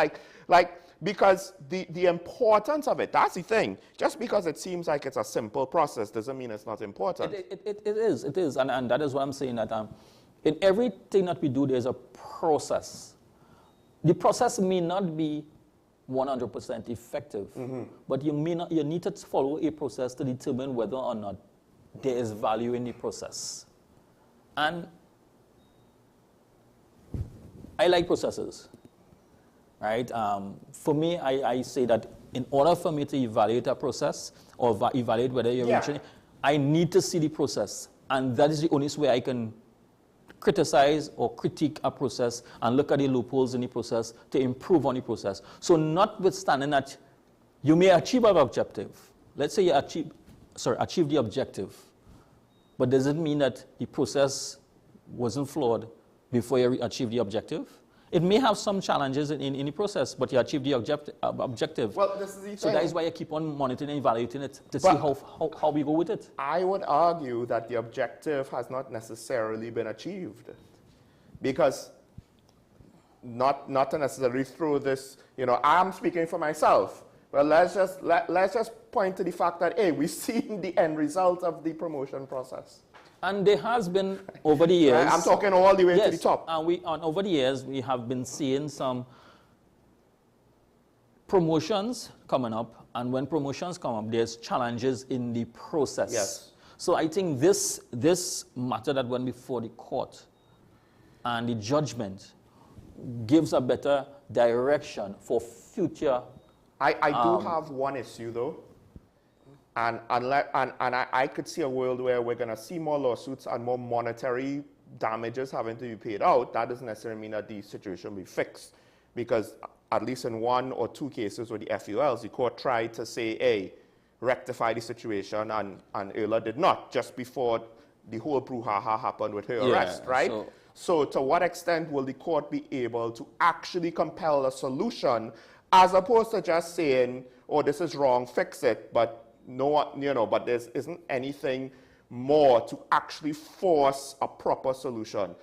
D: Because the importance of it, that's the thing. Just because it seems like it's a simple process doesn't mean it's not important.
R: It is. And that is what I'm saying, that in everything that we do, there's a process. The process may not be 100% effective, but you need to follow a process to determine whether or not there is value in the process. And I like processes, right? For me, I say that in order for me to evaluate a process or evaluate whether you're reaching it, I need to see the process. And that is the only way I can criticize or critique a process and look at the loopholes in the process to improve on the process. So notwithstanding that you may achieve an objective, let's say you achieve the objective, but does it mean that the process wasn't flawed before you achieve the objective? It may have some challenges in the process, but you achieve the objective.
D: Well, this is the thing.
R: So that is why you keep on monitoring and evaluating it to see how we go with it. I
D: would argue that the objective has not necessarily been achieved, because not to necessarily throw this, I'm speaking for myself. Well, let's just point to the fact that, hey, we've seen the end result of the promotion process.
R: And there has been, over the years...
D: I'm talking all the way to the top.
R: And over the years, we have been seeing some promotions coming up. And when promotions come up, there's challenges in the process.
D: Yes.
R: So I think this matter that went before the court and the judgment gives a better direction for future...
D: I do have one issue, though. And I could see a world where we're going to see more lawsuits and more monetary damages having to be paid out. That doesn't necessarily mean that the situation will be fixed, because at least in one or two cases with the FULs, the court tried to say, hey, rectify the situation, and Erla did not, just before the whole brouhaha happened with her arrest, right? So to what extent will the court be able to actually compel a solution, as opposed to just saying, oh, this is wrong, fix it, but but there isn't anything more to actually force a proper solution.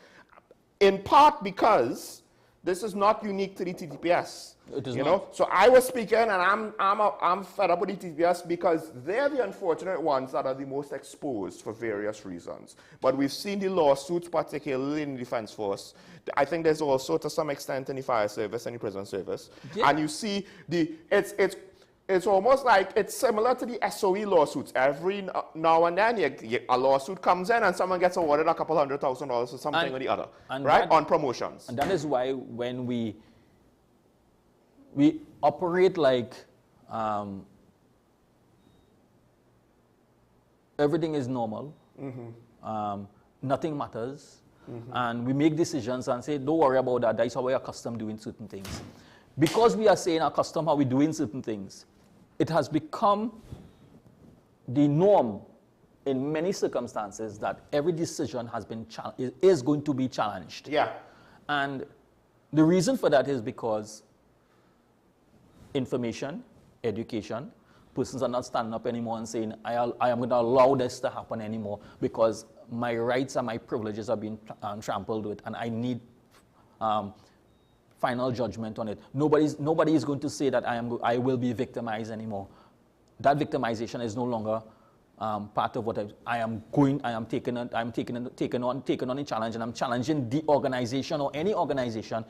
D: In part because this is not unique to the TTPS.
R: It is not.
D: So I was speaking, and I'm fed up with the TTPS because they're the unfortunate ones that are the most exposed for various reasons. But we've seen the lawsuits, particularly in the defense force. I think there's also, to some extent, in the fire service and the prison service. Yeah. And you see it's almost like it's similar to the SOE lawsuits. Every now and then a lawsuit comes in and someone gets awarded a couple $100,000 or something or the other, right? On promotions.
R: And that is why when we operate like everything is normal, nothing matters, and we make decisions and say, don't worry about that, that's how we're accustomed doing certain things. Because we are saying accustomed how we're doing certain things, it has become the norm in many circumstances that every decision has been is going to be challenged.
D: Yeah.
R: And the reason for that is because information, education, persons are not standing up anymore and saying, I am going to allow this to happen anymore because my rights and my privileges are being trampled with, and I need final judgment on it. Nobody is going to say that I will be victimized anymore. That victimization is no longer part of what I am taking on a challenge, and I'm challenging the organization or any organization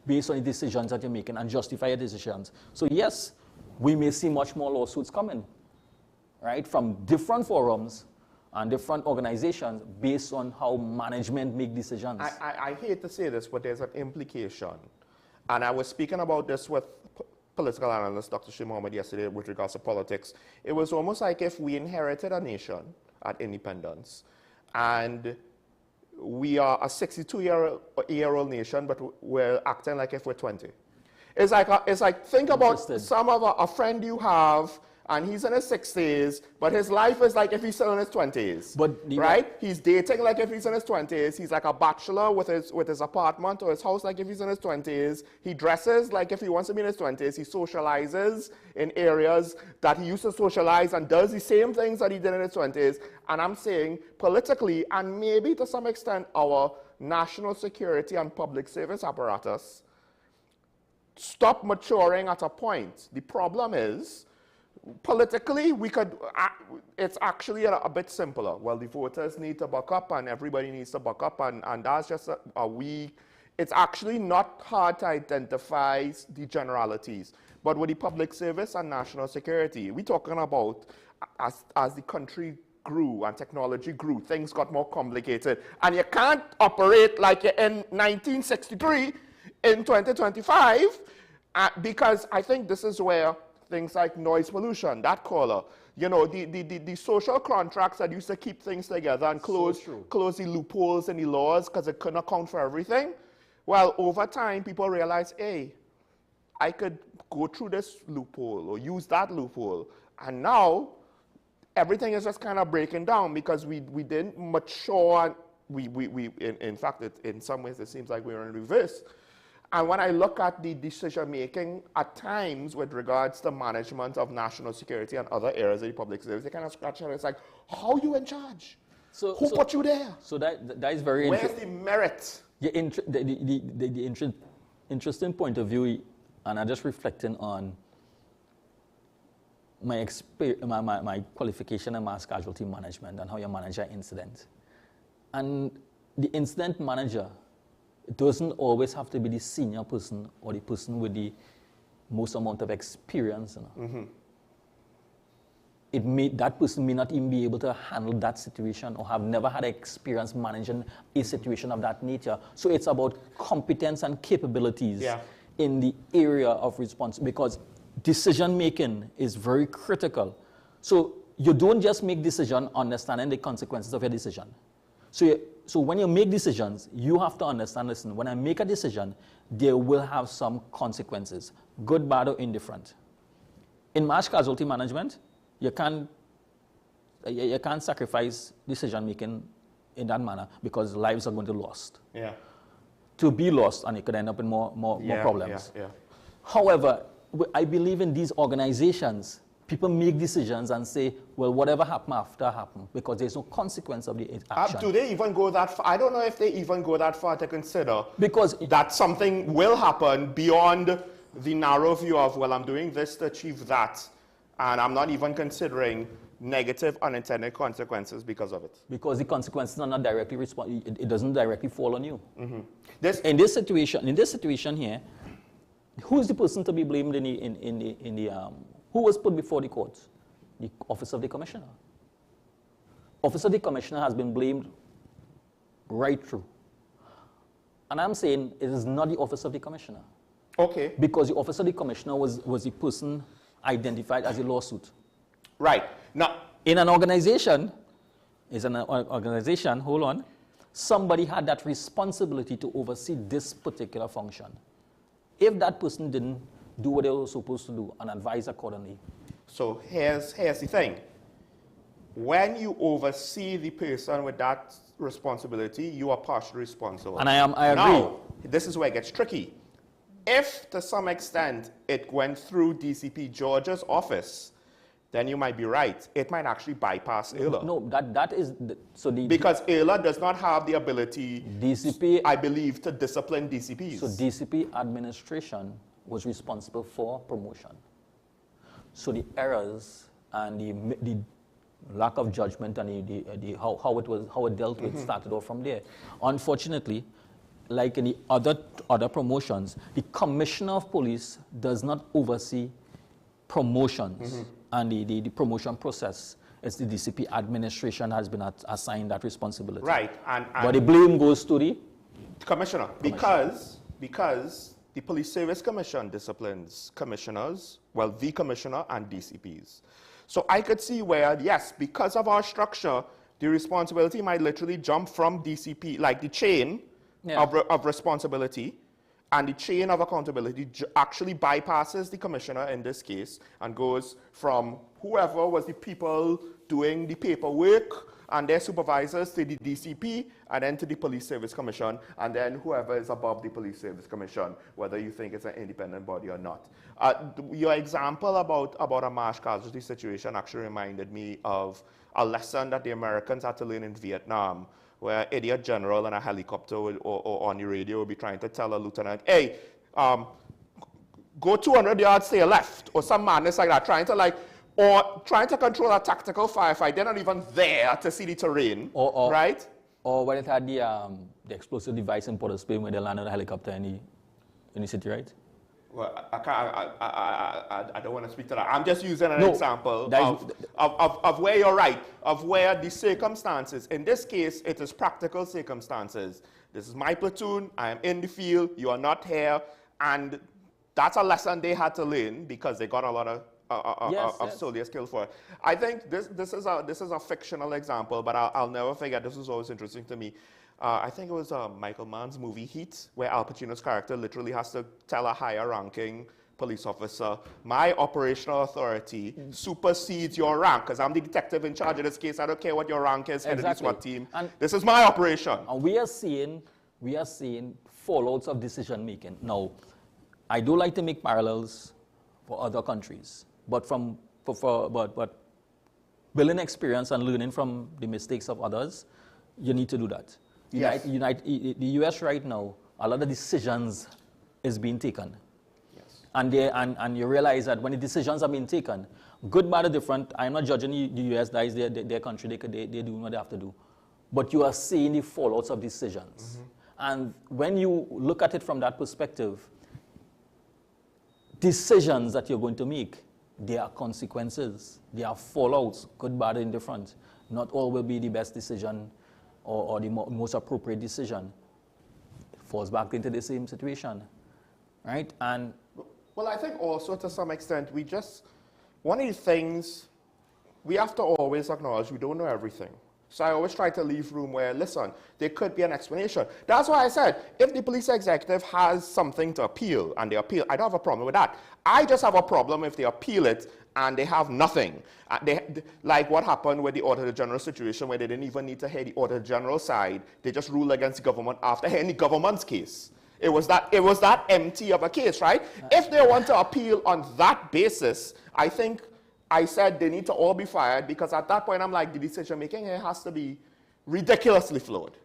R: based on the decisions that you're making and justify your decisions. So yes, we may see much more lawsuits coming, right, from different forums and different organizations based on how management make decisions.
D: I hate to say this, but there's an implication. And I was speaking about this with political analyst Dr. Shih Mohammed yesterday with regards to politics. It was almost like if we inherited a nation at independence, and we are a 62-year-old nation, but we're acting like if we're 20. It's like think about some of a friend you have, and he's in his 60s, but his life is like if he's still in his 20s. Right? He's dating like if he's in his 20s. He's like a bachelor with his apartment or his house like if he's in his 20s. He dresses like if he wants to be in his 20s. He socializes in areas that he used to socialize and does the same things that he did in his 20s. And I'm saying politically, and maybe to some extent our national security and public service apparatus, stop maturing at a point. The problem is, politically, it's actually a bit simpler. Well, the voters need to buck up and everybody needs to buck up, and that's just it's actually not hard to identify the generalities. But with the public service and national security, we're talking about as the country grew and technology grew, things got more complicated. And you can't operate like you're in 1963 in 2025, because I think this is where things like noise pollution, that caller, you know, the social contracts that used to keep things together and close the loopholes in the laws because it couldn't account for everything. Well, over time, people realize, hey, I could go through this loophole or use that loophole. And now, everything is just kind of breaking down because we didn't mature. In fact, in some ways, it seems like we're in reverse. And when I look at the decision-making at times with regards to management of national security and other areas of the public service, they kind of scratch their head. It's like, how are you in charge? Who put you there?
R: So that is very
D: interesting. Where's the merit?
R: The interesting point of view, and I'm just reflecting on my qualification in mass casualty management and how you manage an incident. And the incident manager, it doesn't always have to be the senior person or the person with the most amount of experience. You know? That person may not even be able to handle that situation or have never had experience managing a situation of that nature. So it's about competence and capabilities in the area of response, because decision making is very critical. So you don't just make decision understanding the consequences of your decision. So when you make decisions, you have to understand, listen, when I make a decision, there will have some consequences, good, bad, or indifferent. In mass casualty management, you can't sacrifice decision making in that manner because lives are going to be lost. To be lost, and it could end up in more problems. However, I believe in these organizations, people make decisions and say, well, whatever happened after happened, because there's no consequence of the action.
D: Do they even go that far? I don't know if they even go that far to consider that something will happen beyond the narrow view of, well, I'm doing this to achieve that, and I'm not even considering negative unintended consequences because of it.
R: Because the consequences are not directly it doesn't directly fall on you. In this situation here, who is the person to be blamed who was put before the courts? The Office of the Commissioner. Office of the Commissioner has been blamed right through. And I'm saying it is not the Office of the Commissioner.
D: Okay.
R: Because the Office of the Commissioner was the person identified as a lawsuit.
D: Right. Now,
R: in an organization, hold on, somebody had that responsibility to oversee this particular function. If that person didn't do what they were supposed to do and advise accordingly.
D: So here's the thing. When you oversee the person with that responsibility, you are partially responsible.
R: And I agree.
D: Now, this is where it gets tricky. If, to some extent, it went through DCP George's office, then you might be right. It might actually bypass IRLA.
R: No, that is...
D: because IRLA does not have the ability,
R: DCP,
D: I believe, to discipline DCPs.
R: So DCP administration was responsible for promotion. So the errors and the lack of judgment and how it dealt with started off from there. Unfortunately, like in the other promotions, the Commissioner of Police does not oversee promotions and the promotion process. It's the DCP administration has been assigned that responsibility.
D: Right.
R: But the blame goes to the
D: Commissioner. Because the Police Service Commission disciplines commissioners, well, the commissioner and DCPs. So I could see where, yes, because of our structure, the responsibility might literally jump from DCP, like the chain of responsibility, and the chain of accountability actually bypasses the commissioner in this case and goes from whoever was the people doing the paperwork and their supervisors to the DCP, and then to the Police Service Commission, and then whoever is above the Police Service Commission, whether you think it's an independent body or not. Your example about a mass casualty situation actually reminded me of a lesson that the Americans had to learn in Vietnam, where an idiot general in a helicopter or on the radio would be trying to tell a lieutenant, hey, go 200 yards to your left, or some madness like that, trying to control a tactical firefight. They're not even there to see the terrain, right?
R: Or when it had the explosive device in Port of Spain when they landed a helicopter in the city, right?
D: Well, I don't want to speak to that. I'm just using an example of where you're right, of where the circumstances. In this case, it is practical circumstances. This is my platoon. I am in the field. You are not here. And that's a lesson they had to learn because they got a lot of soldiers killed for it. I think this is a fictional example, but I'll never forget. This was always interesting to me. I think it was Michael Mann's movie Heat, where Al Pacino's character literally has to tell a higher-ranking police officer, my operational authority supersedes your rank, because I'm the detective in charge of this case. I don't care what your rank is, head of the SWAT team. And this is my operation.
R: And we are seeing fallouts of decision-making. Now, I do like to make parallels for other countries, but but building experience and learning from the mistakes of others, you need to do that.
D: Yes.
R: The U.S. right now, a lot of decisions is being taken.
D: Yes.
R: And you realize that when the decisions are being taken, good, bad, or different, I'm not judging the U.S. That is their country, they're doing what they have to do. But you are seeing the fallouts of decisions. And when you look at it from that perspective, decisions that you're going to make, there are consequences, there are fallouts, good, bad, or indifferent. Not all will be the best decision or the most appropriate decision. It falls back into the same situation, right? And
D: well, I think also to some extent, one of the things we have to always acknowledge, we don't know everything. So I always try to leave room where, listen, there could be an explanation. That's why I said, if the police executive has something to appeal, and they appeal, I don't have a problem with that. I just have a problem if they appeal it and they have nothing. Like what happened with the Auditor General situation, where they didn't even need to hear the Auditor General side. They just ruled against the government after hearing the government's case. It was that empty of a case, right? If they want to appeal on that basis, I think I said they need to all be fired, because at that point I'm like, the decision making here has to be ridiculously flawed.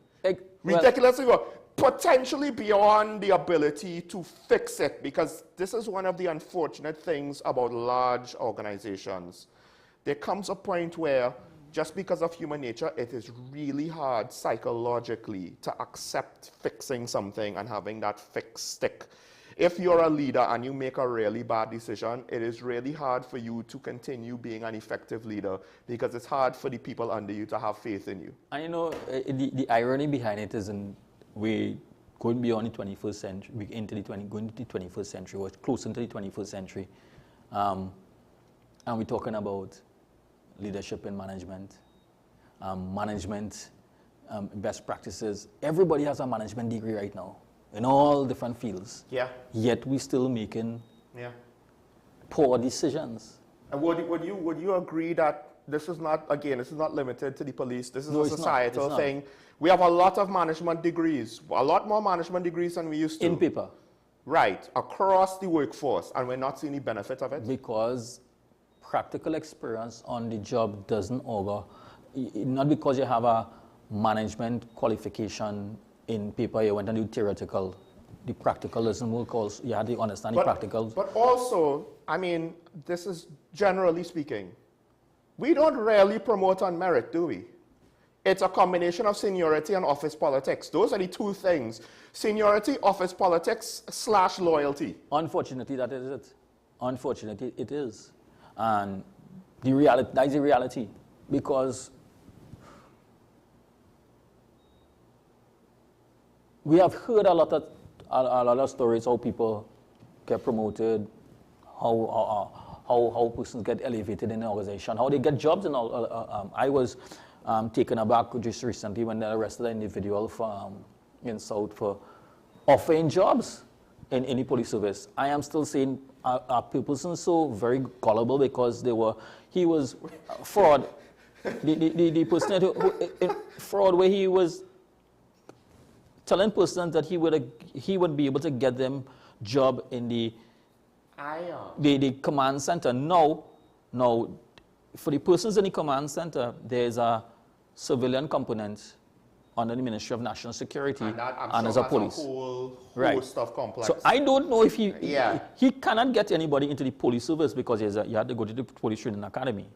D: Ridiculously flawed. Potentially beyond the ability to fix it, because this is one of the unfortunate things about large organizations. There comes a point where, just because of human nature, it is really hard psychologically to accept fixing something and having that fix stick. If you're a leader and you make a really bad decision, it is really hard for you to continue being an effective leader, because it's hard for the people under you to have faith in you.
R: And you know, the irony behind it is we're going beyond the 21st century, going into the 21st century, or close into the 21st century. And we're talking about leadership and management, best practices. Everybody has a management degree right now, in all different fields.
D: Yeah.
R: Yet we're still making poor decisions.
D: And would you agree that this is not limited to the police, this is a societal thing? We have a lot of management degrees, a lot more management degrees than we used to.
R: In paper.
D: Right, across the workforce, and we're not seeing the benefit of it?
R: Because practical experience on the job doesn't augur, not because you have a management qualification in paper, you went and do theoretical. The practical doesn't work, also you have to understand the practical.
D: But also, I mean, this is generally speaking, we don't really promote on merit, do we? It's a combination of seniority and office politics. Those are the two things. Seniority, office politics / loyalty.
R: Unfortunately, that is it. Unfortunately, it is. And that is the reality. Because we have heard a lot of stories how people get promoted, how persons get elevated in the organization, how they get jobs and all. I was taken aback just recently when they arrested an individual in South for offering jobs in the police service, I am still saying are person so very gullible because he was fraud. The person who fraud where he was telling persons that he would be able to get them job in the command center. No, for the persons in the command center, there's a civilian component under the Ministry of National Security and as a police.
D: A whole
R: right.
D: host of complex.
R: So I don't know if he cannot get anybody into the police service because you had to go to the police training academy,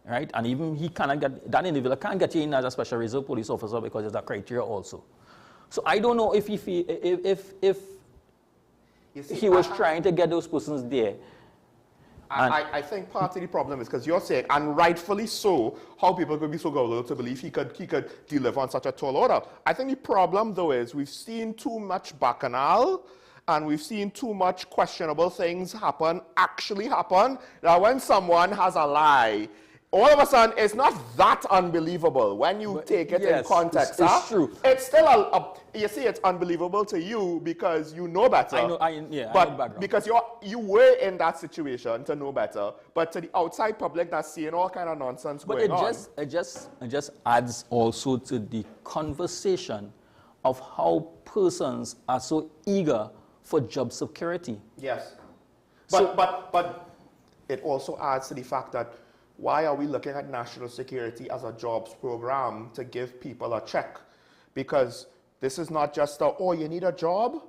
R: right? And even he cannot get, that individual can't get you in as a special reserve police officer because there's a criteria also. So I don't know if he was trying to get those persons there.
D: I think part of the problem is because you're saying, and rightfully so, how people could be so gullible to believe he could deliver on such a tall order. I think the problem, though, is we've seen too much bacchanal and we've seen too much questionable things actually happen, that when someone has a lie, all of a sudden, it's not that unbelievable when you take it in context.
R: It's true.
D: It's still you see, it's unbelievable to you because you know better.
R: I know,
D: but because you were in that situation to know better. But to the outside public that's seeing all kind of nonsense going on.
R: It just adds also to the conversation of how persons are so eager for job security.
D: Yes. But it also adds to the fact that why are we looking at national security as a jobs program to give people a check? Because this is not just oh, you need a job?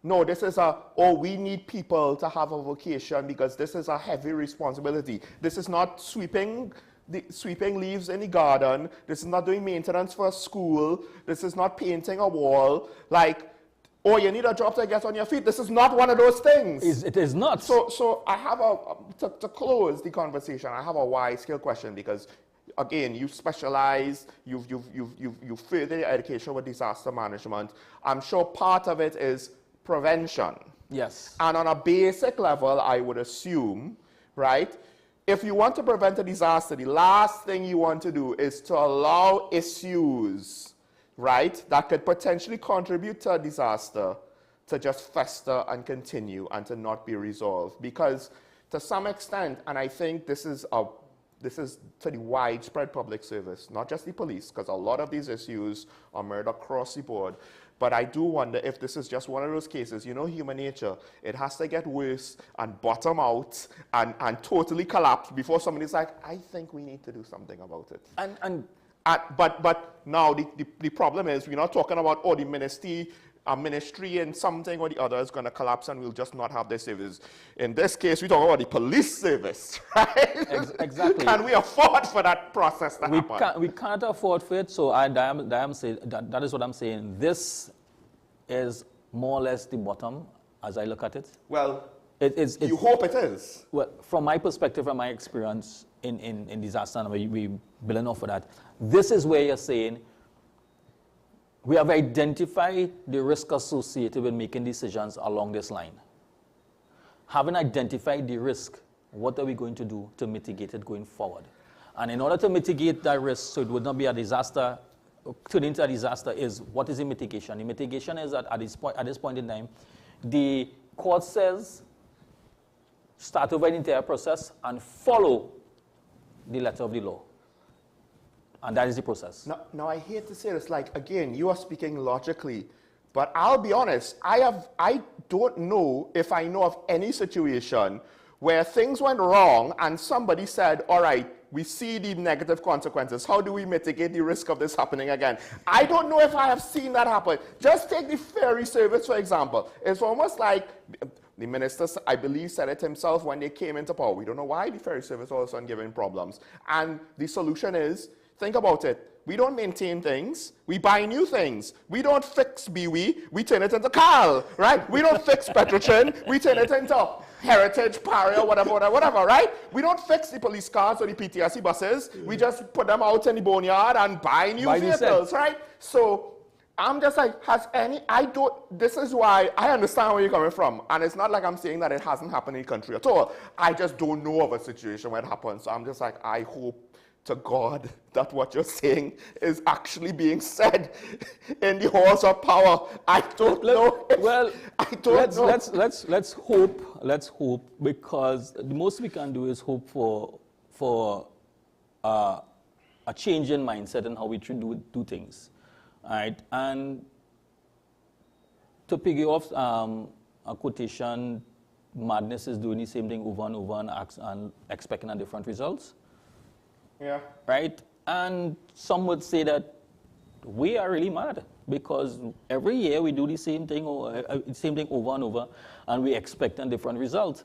D: No, this is oh, we need people to have a vocation because this is a heavy responsibility. This is not sweeping leaves in the garden. This is not doing maintenance for a school. This is not painting a wall. Like, oh, you need a job to get on your feet. This is not one of those things.
R: It is not.
D: So I have to close the conversation, I have a wide-scale question because, again, you specialize, you further your education with disaster management. I'm sure part of it is prevention.
R: Yes.
D: And on a basic level, I would assume, right, if you want to prevent a disaster, the last thing you want to do is to allow issues, right, that could potentially contribute to a disaster to just fester and continue and to not be resolved. Because to some extent, and I think this is to the widespread public service, not just the police, because a lot of these issues are mirrored across the board. But I do wonder if this is just one of those cases, you know, human nature, it has to get worse and bottom out and totally collapse before somebody's like, I think we need to do something about it. But now the problem is we're not talking about, oh, the ministry and something or the other is going to collapse and we'll just not have their service. In this case, we're talking about the police service, right?
R: Exactly.
D: Can we afford for that process to happen?
R: We can't afford for it, so that is what I'm saying. This is more or less the bottom as I look at it.
D: Well, you hope it is.
R: Well, from my perspective and my experience in disaster, and we building off of that, this is where you're saying we have identified the risk associated with making decisions along this line. Having identified the risk, what are we going to do to mitigate it going forward? And in order to mitigate that risk so it would not be a disaster, turn into a disaster, is what is the mitigation? The mitigation is that at this point in time, the court says start over the entire process and follow the letter of the law. And that is the process.
D: Now I hate to say this, like, again, you are speaking logically, but I'll be honest, I don't know if I know of any situation where things went wrong and somebody said, all right, we see the negative consequences. How do we mitigate the risk of this happening again? I don't know if I have seen that happen. Just take the ferry service, for example. It's almost like the minister, I believe, said it himself when they came into power. We don't know why the ferry service all of a sudden giving problems. And the solution is, think about it. We don't maintain things. We buy new things. We don't fix BWE. We turn it into CAL, right? We don't fix Petrochin. We turn it into Heritage, Paria, whatever, right? We don't fix the police cars or the PTSD buses. We just put them out in the boneyard and buy new vehicles, right? So I'm just like, this is why I understand where you're coming from. And it's not like I'm saying that it hasn't happened in the country at all. I just don't know of a situation where it happens. So I'm just like, I hope to God that what you're saying is actually being said in the halls of power. I don't know.
R: Well,
D: I don't know.
R: Let's hope. Let's hope, because the most we can do is hope for a change in mindset and how we do things. All right, and to piggy off a quotation, madness is doing the same thing over and over and expecting a different results.
D: Yeah.
R: Right? And some would say that we are really mad because every year we do the same thing over and over, and we expect a different result.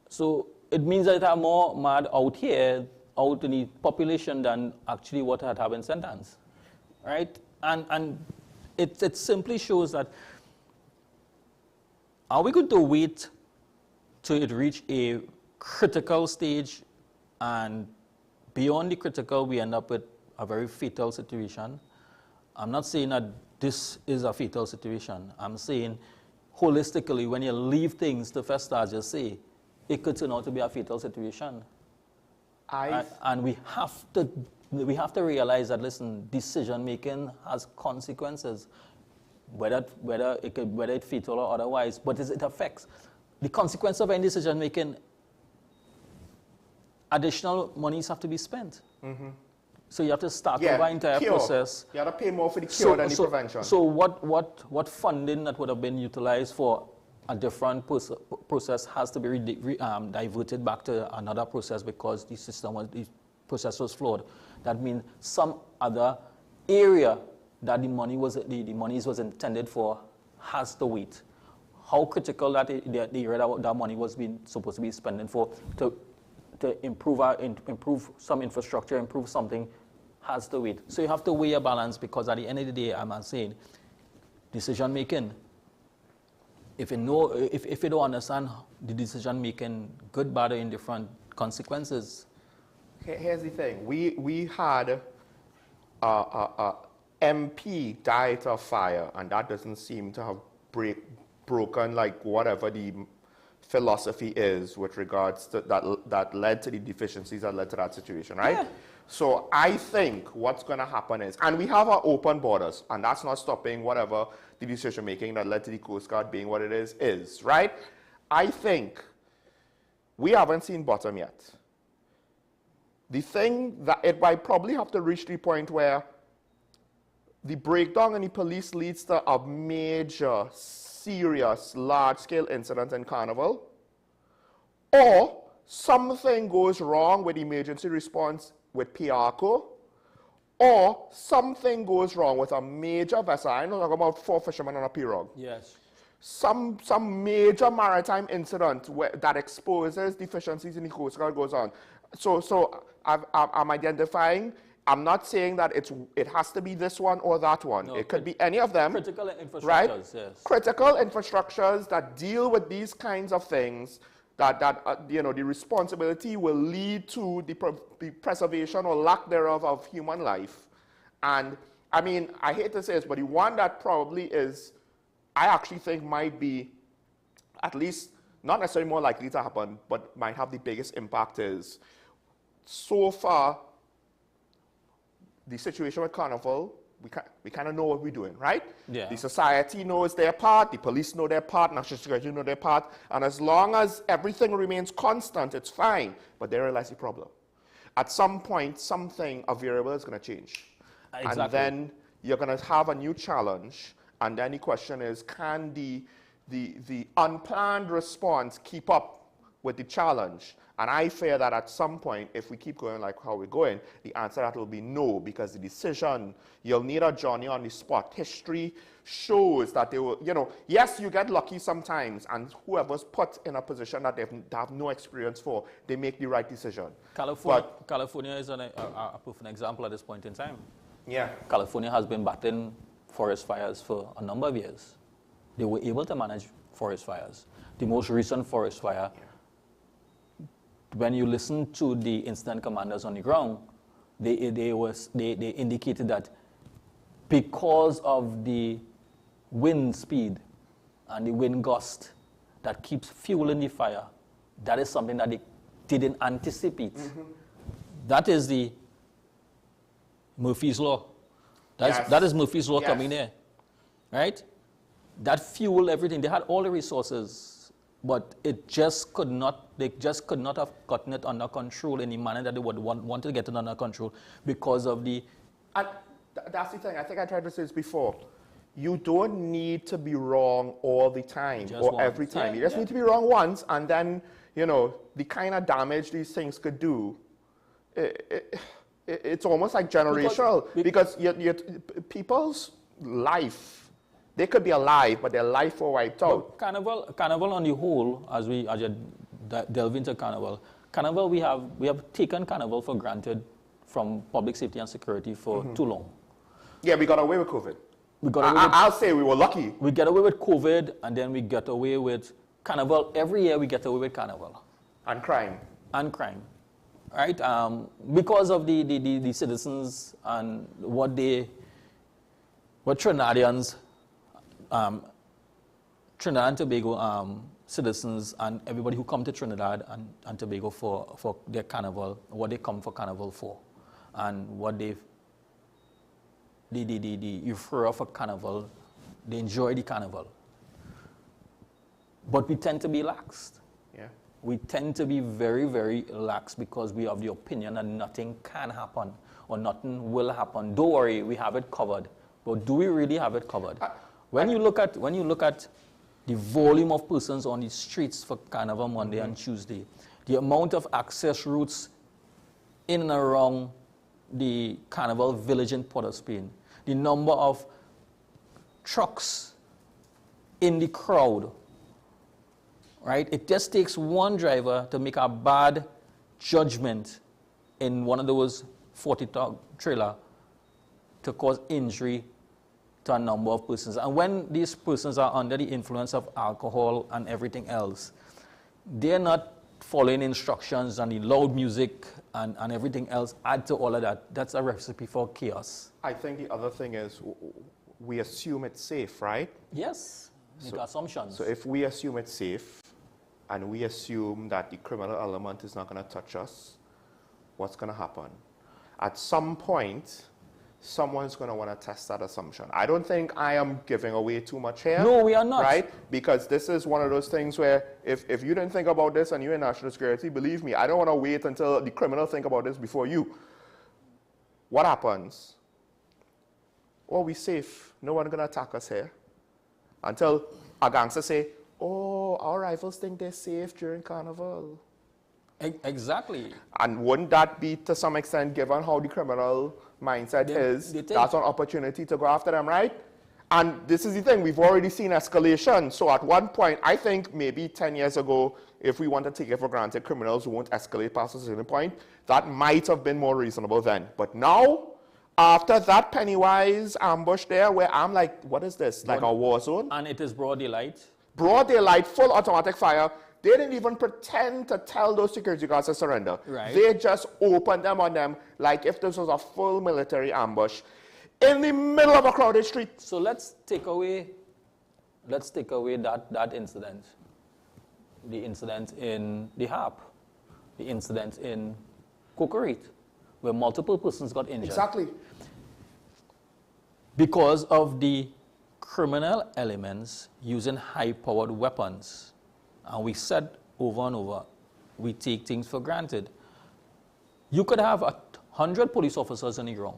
R: So it means that there are more mad out here, out in the population, than actually what had happened in sentence. Right? And it simply shows that, are we going to wait till it reach a critical stage, and beyond the critical we end up with a very fatal situation? I'm not saying that this is a fatal situation. I'm saying holistically, when you leave things to fester, as you say, it could turn out to be a fatal situation. And we have to realize that, listen, decision making has consequences, whether it's fatal or otherwise, but it affects the consequence of any decision making. Additional monies have to be spent.
D: Mm-hmm.
R: So you have to start the entire process.
D: You have to pay more for the cure than the prevention.
R: So what funding that would have been utilized for a different process has to be diverted back to another process because the process was flawed. That means some other area that the monies was intended for has to wait. How critical that the area that money was supposed to be spending for to improve some infrastructure, improve something, has to wait. So you have to weigh a balance, because at the end of the day, I'm saying, decision making, if you don't understand the decision making, good, bad, or indifferent consequences.
D: Here's the thing. We had a MP died of fire, and that doesn't seem to have broken like whatever the philosophy is with regards to that led to the deficiencies that led to that situation, right? Yeah. So I think what's going to happen is, and we have our open borders, and that's not stopping whatever the decision making that led to the Coast Guard being what it is, right? I think we haven't seen bottom yet. The thing that it might probably have to reach the point where the breakdown in the police leads to a major, serious, large-scale incident in Carnival, or something goes wrong with emergency response with PRCO, or something goes wrong with a major vessel. I know talking about 4 fishermen on a pirogue.
R: Yes.
D: Some major maritime incident that exposes deficiencies in the Coast Guard goes on. So I'm identifying. I'm not saying that it has to be this one or that one. No, it could be any of them.
R: Critical infrastructures,
D: right?
R: Yes.
D: Critical infrastructures that deal with these kinds of things, that the responsibility will lead to the preservation or lack thereof of human life. And I mean, I hate to say this, but the one that probably is, I actually think might be at least not necessarily more likely to happen, but might have the biggest impact is, so far, the situation with Carnival, we kind of know what we're doing, right?
R: Yeah.
D: The society knows their part, the police know their part, national security know their part, and as long as everything remains constant, it's fine. But they realize the problem. At some point, a variable is going to change.
R: Exactly.
D: And then you're going to have a new challenge, and then the question is, can the unplanned response keep up with the challenge? And I fear that at some point, if we keep going like how we're going, the answer to that will be no, because the decision, you'll need a Johnny on the spot. History shows that they will, yes, you get lucky sometimes, and whoever's put in a position that they have no experience for, they make the right decision.
R: California is a perfect example at this point in time.
D: Yeah.
R: California has been battling forest fires for a number of years. They were able to manage forest fires. The most recent forest fire, when you listen to the incident commanders on the ground, they indicated that because of the wind speed and the wind gust that keeps fueling the fire, that is something that they didn't anticipate. Mm-hmm. That is the Murphy's Law. That is Murphy's Law coming there, right? That fueled everything. They had all the resources, but they just could not have gotten it under control in the manner that they would want to get it under control because of the...
D: And that's the thing. I think I tried to say this before. You don't need to be wrong all the time every time. You just need to be wrong once, and then, you know, the kind of damage these things could do, it's almost like generational. Because people's life, they could be alive, but their life will wiped out.
R: Carnival on the whole, as you delve into Carnival, we have taken Carnival for granted from public safety and security for too long. Yeah,
D: we got away with COVID. I'll say we were lucky.
R: We get away with COVID, and then we get away with Carnival. Every year we get away with Carnival.
D: And crime.
R: And crime. Right? Because of the citizens and what Trinidadians, Trinidad and Tobago citizens and everybody who come to Trinidad and Tobago for their Carnival, what they come for Carnival for, and what the euphoria for Carnival, they enjoy the Carnival. But we tend to be laxed.
D: Yeah.
R: We tend to be very, very lax because we have the opinion that nothing can happen or nothing will happen. Don't worry, we have it covered. But do we really have it covered? When you look at the volume of persons on the streets for Carnival Monday and Tuesday, the amount of access routes in and around the Carnival village in Port-of-Spain, the number of trucks in the crowd, right? It just takes one driver to make a bad judgment in one of those 40-ton trailer to cause injury to a number of persons. And when these persons are under the influence of alcohol and everything else, they're not following instructions, and the loud music and everything else add to all of that. That's a recipe for chaos.
D: I think the other thing is we assume it's safe, right?
R: Yes, make assumptions.
D: So if we assume it's safe and we assume that the criminal element is not going to touch us, what's going to happen? At some point, someone's going to want to test that assumption. I don't think I am giving away too much here.
R: No, we are not.
D: Right? Because this is one of those things where if you didn't think about this and you're in national security, believe me, I don't want to wait until the criminal think about this before you. What happens? Oh, we're safe. No one's going to attack us here. Until a gangster say, oh, our rivals think they're safe during Carnival.
R: Exactly.
D: And wouldn't that be, to some extent, given how the criminal mindset is, that's an opportunity to go after them, right? And this is the thing, we've already seen escalation. So at one point, I think maybe 10 years ago, if we want to take it for granted, criminals won't escalate past a certain point, that might have been more reasonable then. But now, after that Pennywise ambush there, where I'm like, what is this? Like a war zone?
R: And it is broad daylight.
D: Broad daylight, full automatic fire. They didn't even pretend to tell those security guards to surrender.
R: Right.
D: They just opened them on them like if this was a full military ambush in the middle of a crowded street.
R: So let's take away that incident. The incident in the Harp, the incident in Cocorite, where multiple persons got injured.
D: Exactly.
R: Because of the criminal elements using high-powered weapons. And we said over and over, we take things for granted. You could have 100 police officers in the ground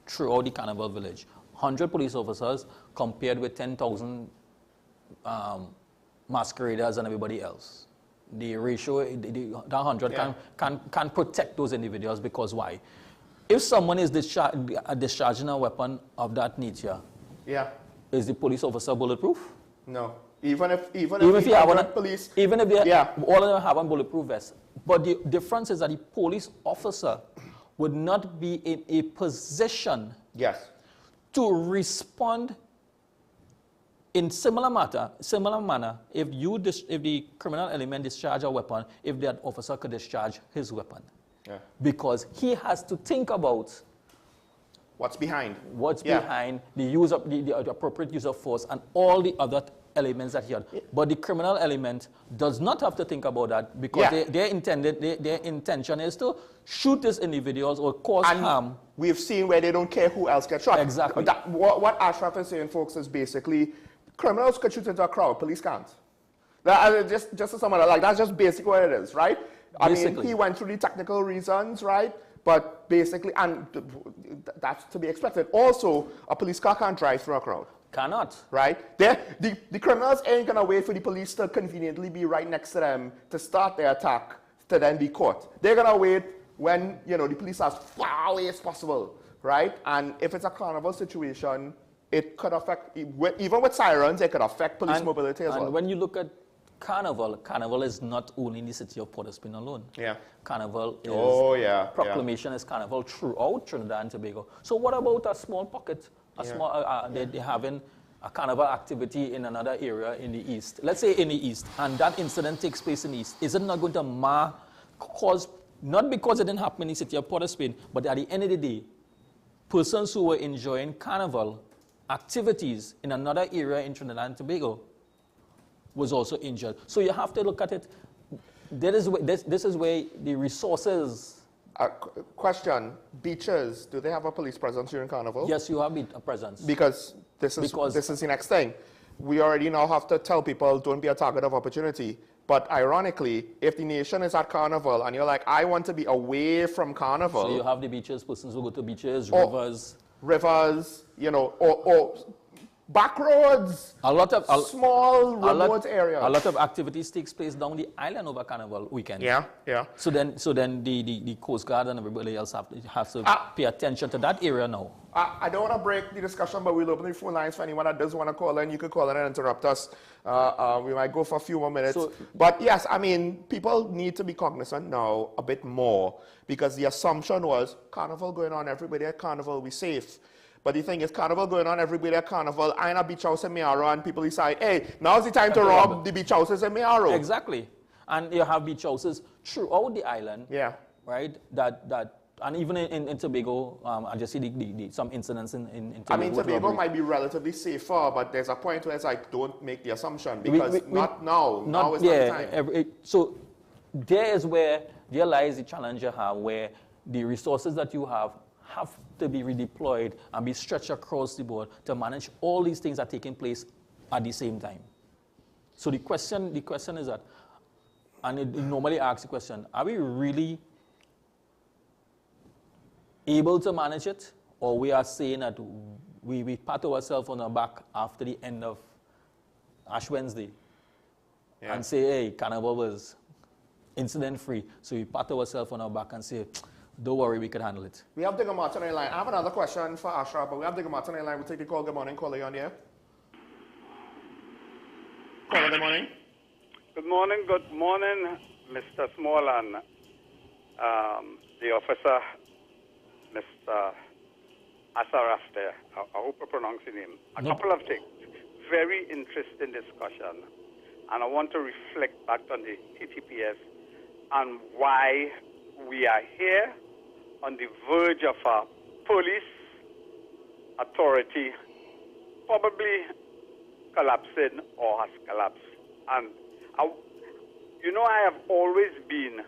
R: throughout the Carnival village. 100 police officers compared with 10,000 masqueraders and everybody else. The ratio, that 100 can protect those individuals because why? If someone is discharging a weapon of that nature, is the police officer bulletproof?
D: No. Even if
R: you have
D: police,
R: even if they all of them have a bulletproof vest. But the difference is that the police officer would not be in a position to respond in similar manner if the criminal element discharge a weapon, if that officer could discharge his weapon. Because he has to think about
D: what's behind
R: the use of the appropriate use of force and all the other elements that he had. But the criminal element does not have to think about that because their intention is to shoot these individuals or cause harm.
D: We've seen where they don't care who else gets shot.
R: Exactly.
D: What Ashraf is saying, folks, is basically criminals could shoot into a crowd, police can't. Just to sum it up, like, that's just basically what it is, right? I mean, he went through the technical reasons, right? But basically, and that's to be expected. Also, a police car can't drive through a crowd.
R: Cannot.
D: Right? The criminals ain't going to wait for the police to conveniently be right next to them to start their attack to then be caught. They're going to wait when, you know, the police are as far away as possible, right? And if it's a carnival situation, it could affect, even with sirens, it could affect police mobility as well.
R: And when you look at Carnival is not only in the city of Port of Spain alone.
D: Yeah.
R: Carnival is, proclamation is Carnival throughout Trinidad and Tobago. So what about a small pocket? They're having a carnival activity in another area in the east. Let's say in the east, and that incident takes place in the east. Is it not going to cause, not because it didn't happen in the city of Port of Spain, but at the end of the day, persons who were enjoying carnival activities in another area in Trinidad and Tobago was also injured. So you have to look at it. This is where the resources.
D: Question, beaches, do they have a police presence during Carnival?
R: Yes, you have a presence.
D: Because this is the next thing. We already now have to tell people, don't be a target of opportunity. But ironically, if the nation is at Carnival and you're like, I want to be away from Carnival.
R: So you have the beaches, persons who go to beaches,
D: rivers, you know, or back roads, small remote areas.
R: A lot of activities takes place down the island over Carnival weekend.
D: Yeah.
R: So then the Coast Guard and everybody else have to pay attention to that area now.
D: I don't want to break the discussion, but we'll open the phone lines for anyone that does want to call in. You could call in and interrupt us. We might go for a few more minutes. But yes, I mean, people need to be cognizant now a bit more because the assumption was Carnival going on, everybody at Carnival, we safe. But the thing is, Carnival going on, everybody at Carnival, I in a beach house in Miaro, and people decide, hey, now's the time to rob the beach houses in Miaro.
R: Exactly. And you have beach houses throughout the island.
D: Yeah.
R: Right? And even in Tobago, I just see some incidents in Tobago.
D: I mean, Tobago might be relatively safer, but there's a point where it's like, don't make the assumption, because not now. Now is not the time.
R: So there is where there lies the challenge you have, where the resources that you have to be redeployed and be stretched across the board to manage all these things that are taking place at the same time. So the question is that, and it normally asks the question, are we really able to manage it, or we are saying that we pat ourselves on our back after the end of Ash Wednesday and say, hey, Carnival was incident-free, so we pat ourselves on our back and say, don't worry, we can handle it.
D: We have Digger Martin on the line. I have another question for Ashraf, but we have Digger Martin on the line. We'll take the call. Good morning. Caller, you on the air? Caller, good morning.
S: Good morning, Mr. Small and the officer, Mr. Asaraf there. I hope I pronounce your name. A couple of things. Very interesting discussion. And I want to reflect back on the ATPS and why we are here on the verge of a police authority probably collapsing or has collapsed. And, I have always been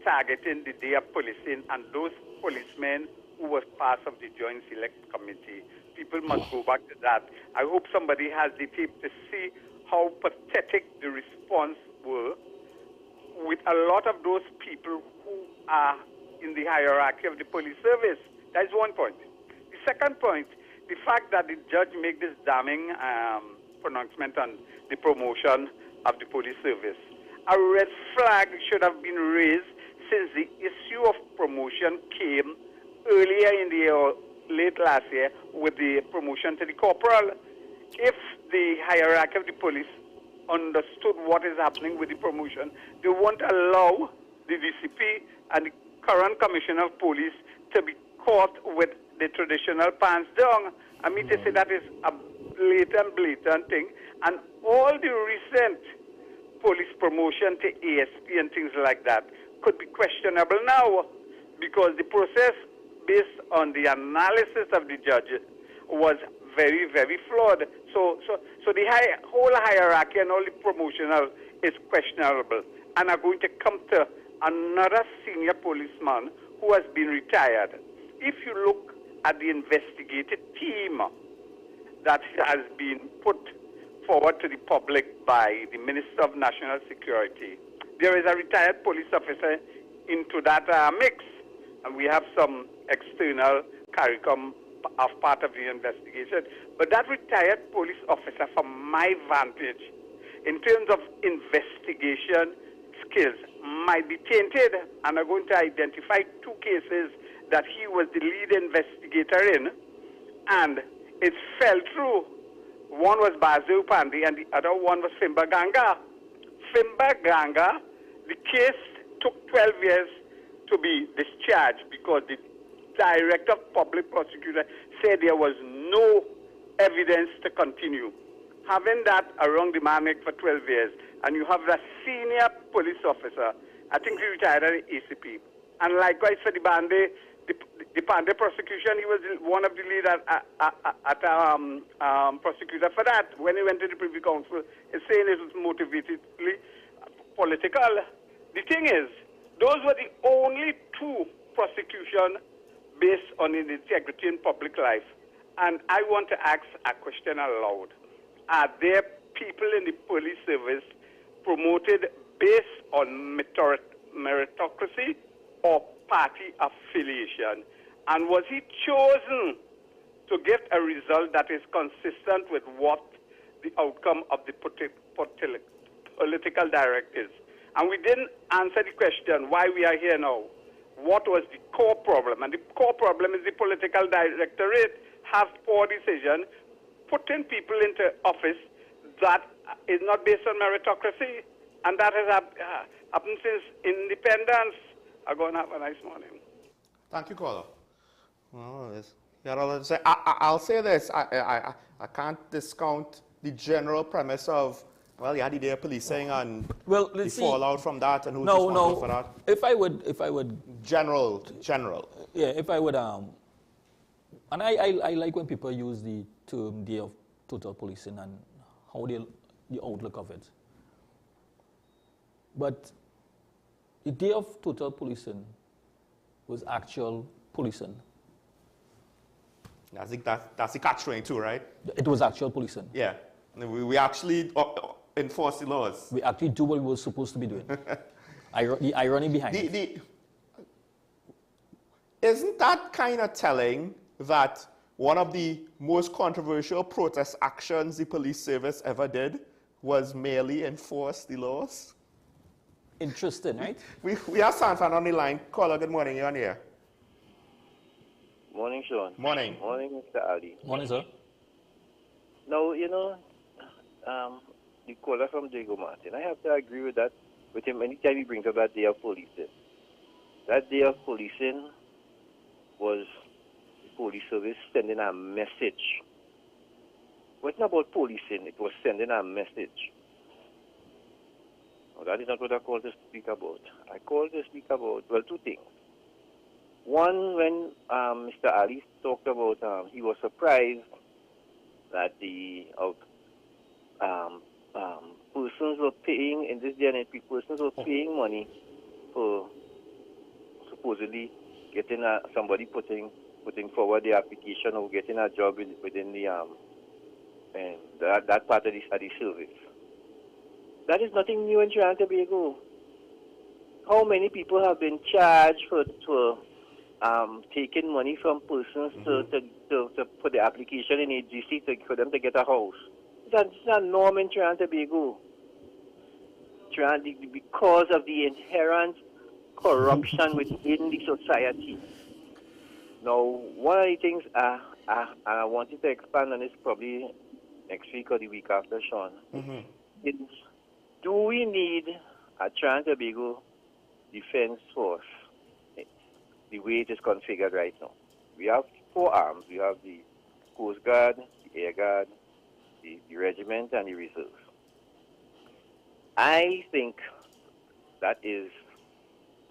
S: targeting the day of policing and those policemen who was part of the Joint Select Committee. People must go back to that. I hope somebody has the tape to see how pathetic the response were with a lot of those people who are in the hierarchy of the police service. That is one point. The second point, the fact that the judge made this damning pronouncement on the promotion of the police service. A red flag should have been raised since the issue of promotion came earlier in the year, or late last year, with the promotion to the corporal. If the hierarchy of the police understood what is happening with the promotion, they won't allow the DCP and the current commissioner of police to be caught with the traditional pants down. I mean to say that is a blatant thing. And all the recent police promotion to ASP and things like that could be questionable now, because the process based on the analysis of the judge was very, very flawed. So the whole hierarchy and all the promotional is questionable. And I'm going to come to another senior policeman who has been retired. If you look at the investigative team that has been put forward to the public by the Minister of National Security, there is a retired police officer into that mix, and we have some external CARICOM as part of the investigation. But that retired police officer, from my vantage, in terms of investigation skills, might be tainted, and I'm going to identify 2 cases that he was the lead investigator in, and it fell through. One was Bazu Pandi, and the other one was Fimba Ganga. Fimba Ganga, the case took 12 years to be discharged because the Director of Public Prosecutor said there was no evidence to continue. Having that around the Mamek for 12 years, and you have the senior police officer, I think he retired as ACP. And likewise for the Bande, the Bande prosecution, he was one of the lead prosecutor for that. When he went to the Privy Council, he's saying it was motivatedly political. The thing is, those were the only 2 prosecutions based on integrity in public life. And I want to ask a question aloud. Are there people in the police service promoted based on meritocracy or party affiliation? And was he chosen to get a result that is consistent with what the outcome of the political direct is? And we didn't answer the question why we are here now. What was the core problem? And the core problem is the political directorate have poor decision, putting people into office that is not based on meritocracy. And that has happened since independence. I'm going to have a nice morning.
D: Thank you, caller. Well, you got a lot to say. I'll say this. I can't discount the general premise of, well, you had the day of policing and the fallout from that and who's responsible for that.
R: If I would...
D: General.
R: Yeah, if I would... And I like when people use the term day of total policing and how the outlook of it. But the day of total policing was actual policing.
D: That's the catch-22, right?
R: It was actual policing.
D: Yeah. We actually enforce the laws.
R: We actually do what we were supposed to be doing. The irony behind it.
D: Isn't that kind of telling that one of the most controversial protest actions the police service ever did was merely enforce the laws?
R: Interesting, right?
D: We have Sanfan on the line. Caller, good morning. You're on here.
T: Morning, Sean.
D: Morning.
T: Morning, Mr. Ali.
R: Morning, sir.
T: Now, the caller from Diego Martin, I have to agree with that, with him anytime he brings up that day of policing. That day of policing was the police service sending a message. It wasn't about policing, it was sending a message. Now, that is not what I called to speak about. I called to speak about, well, 2 things. One, when Mr. Ali talked about, he was surprised that the persons were paying, in this day and age, persons were paying money for supposedly getting somebody putting forward the application or getting a job within the that part of the service. That is nothing new in Trinidad and Tobago. How many people have been charged for taking money from persons to put the application in AGC for them to get a house? That's not norm in Trinidad and Tobago. Because of the inherent corruption within the society. Now, one of the things I wanted to expand on this probably next week or the week after, Sean, is do we need a Trinidad and Tobago Defense Force the way it is configured right now? We have 4 arms. We have the Coast Guard, the Air Guard, the Regiment, and the Reserve. I think that is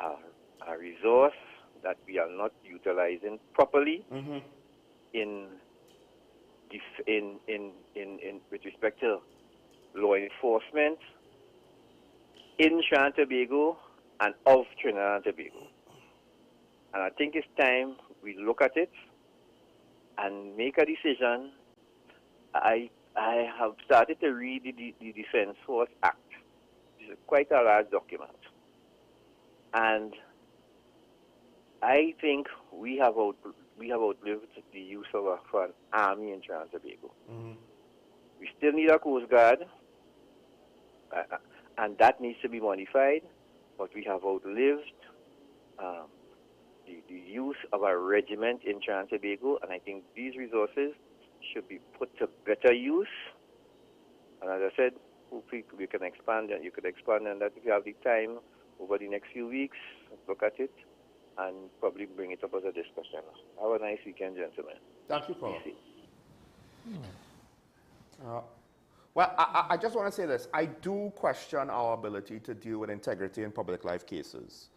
T: a resource that we are not utilizing properly in with respect to law enforcement in Trinidad and Tobago and of Trinidad and Tobago. And I think it's time we look at it and make a decision. I have started to read the Defense Force Act. It's quite a large document. And I think we have outlived the use of an army in Trinidad and Tobago. We still need a Coast Guard, and that needs to be modified, but we have outlived the use of a regiment in Trinidad and Tobago, and I think these resources should be put to better use. And as I said, hopefully we can expand, and you could expand on that if you have the time over the next few weeks. Look at it and probably bring it up as a discussion. Have a nice weekend, gentlemen.
D: Thank you, Paul. Well, I just want to say this. I do question our ability to deal with integrity in public life cases.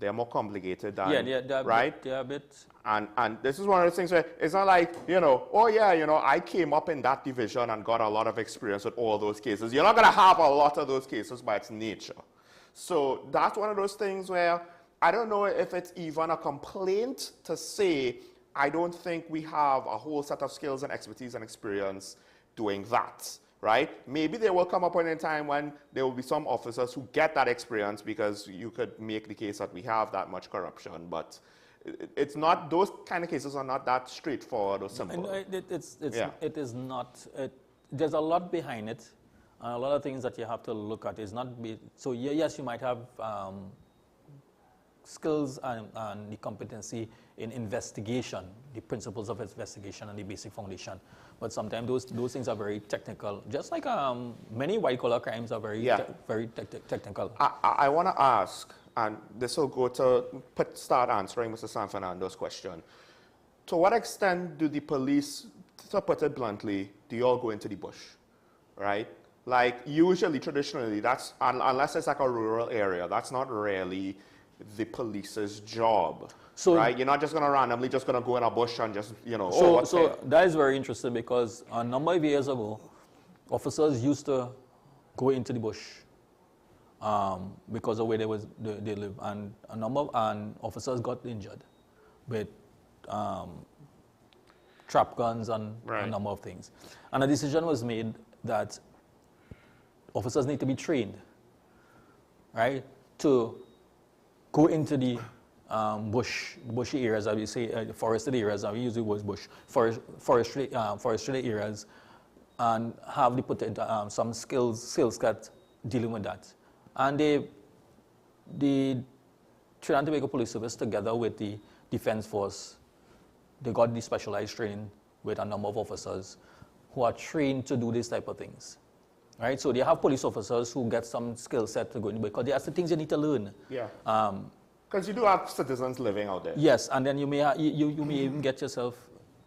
D: They're more complicated than, right?
R: They're a bit.
D: And this is one of those things where it's not like, oh yeah, I came up in that division and got a lot of experience with all those cases. You're not going to have a lot of those cases by its nature. So that's one of those things where I don't know if it's even a complaint to say, I don't think we have a whole set of skills and expertise and experience doing that, right? Maybe there will come a point in time when there will be some officers who get that experience because you could make the case that we have that much corruption, but it's not, those kind of cases are not that straightforward or simple.
R: It is not, there's a lot behind it, and a lot of things that you have to look at. It's not, so yes, you might have skills and the competency in investigation, the principles of investigation and the basic foundation. But sometimes those things are very technical. Just like many white-collar crimes are very technical.
D: I want to ask, and this will go to start answering Mr. San Fernando's question. To what extent do the police, to put it bluntly, do you all go into the bush, right? Like usually, traditionally, that's, unless it's like a rural area, that's not really the police's job, right? You're not just going to randomly just going to go in a bush and just,
R: So that is very interesting because a number of years ago, officers used to go into the bush because of where they live, and a number of officers got injured with trap guns and a number of things. And a decision was made that officers need to be trained, right, to go into the bushy areas, as we say, forested areas, and we use the word bush, forestry areas, and have some skills set dealing with that. And the Trinidad and Tobago Police Service, together with the Defense Force, they got the specialized training with a number of officers who are trained to do these type of things. Right, so they have police officers who get some skill set to go in because there are the things you need to learn.
D: Yeah. Because you do have citizens living out there.
R: Yes, and then you may even get yourself,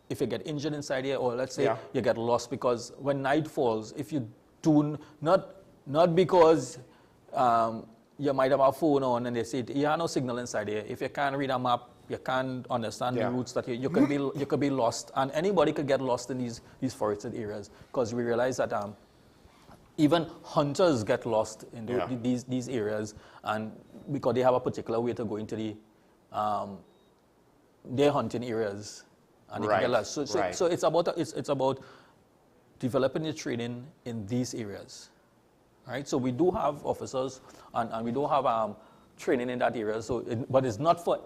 R: if you get injured inside here, or let's say you get lost because when night falls, if you do not because you might have a phone on and they say you have no signal inside here. If you can't read a map, you can't understand the routes that you could be lost, and anybody could get lost in these forested areas because we realize that. Even hunters get lost in these areas, and because they have a particular way to go into their hunting areas, and they can get lost. So it's about developing the training in these areas, right? So we do have officers, and we do have training in that area. So, but it's not for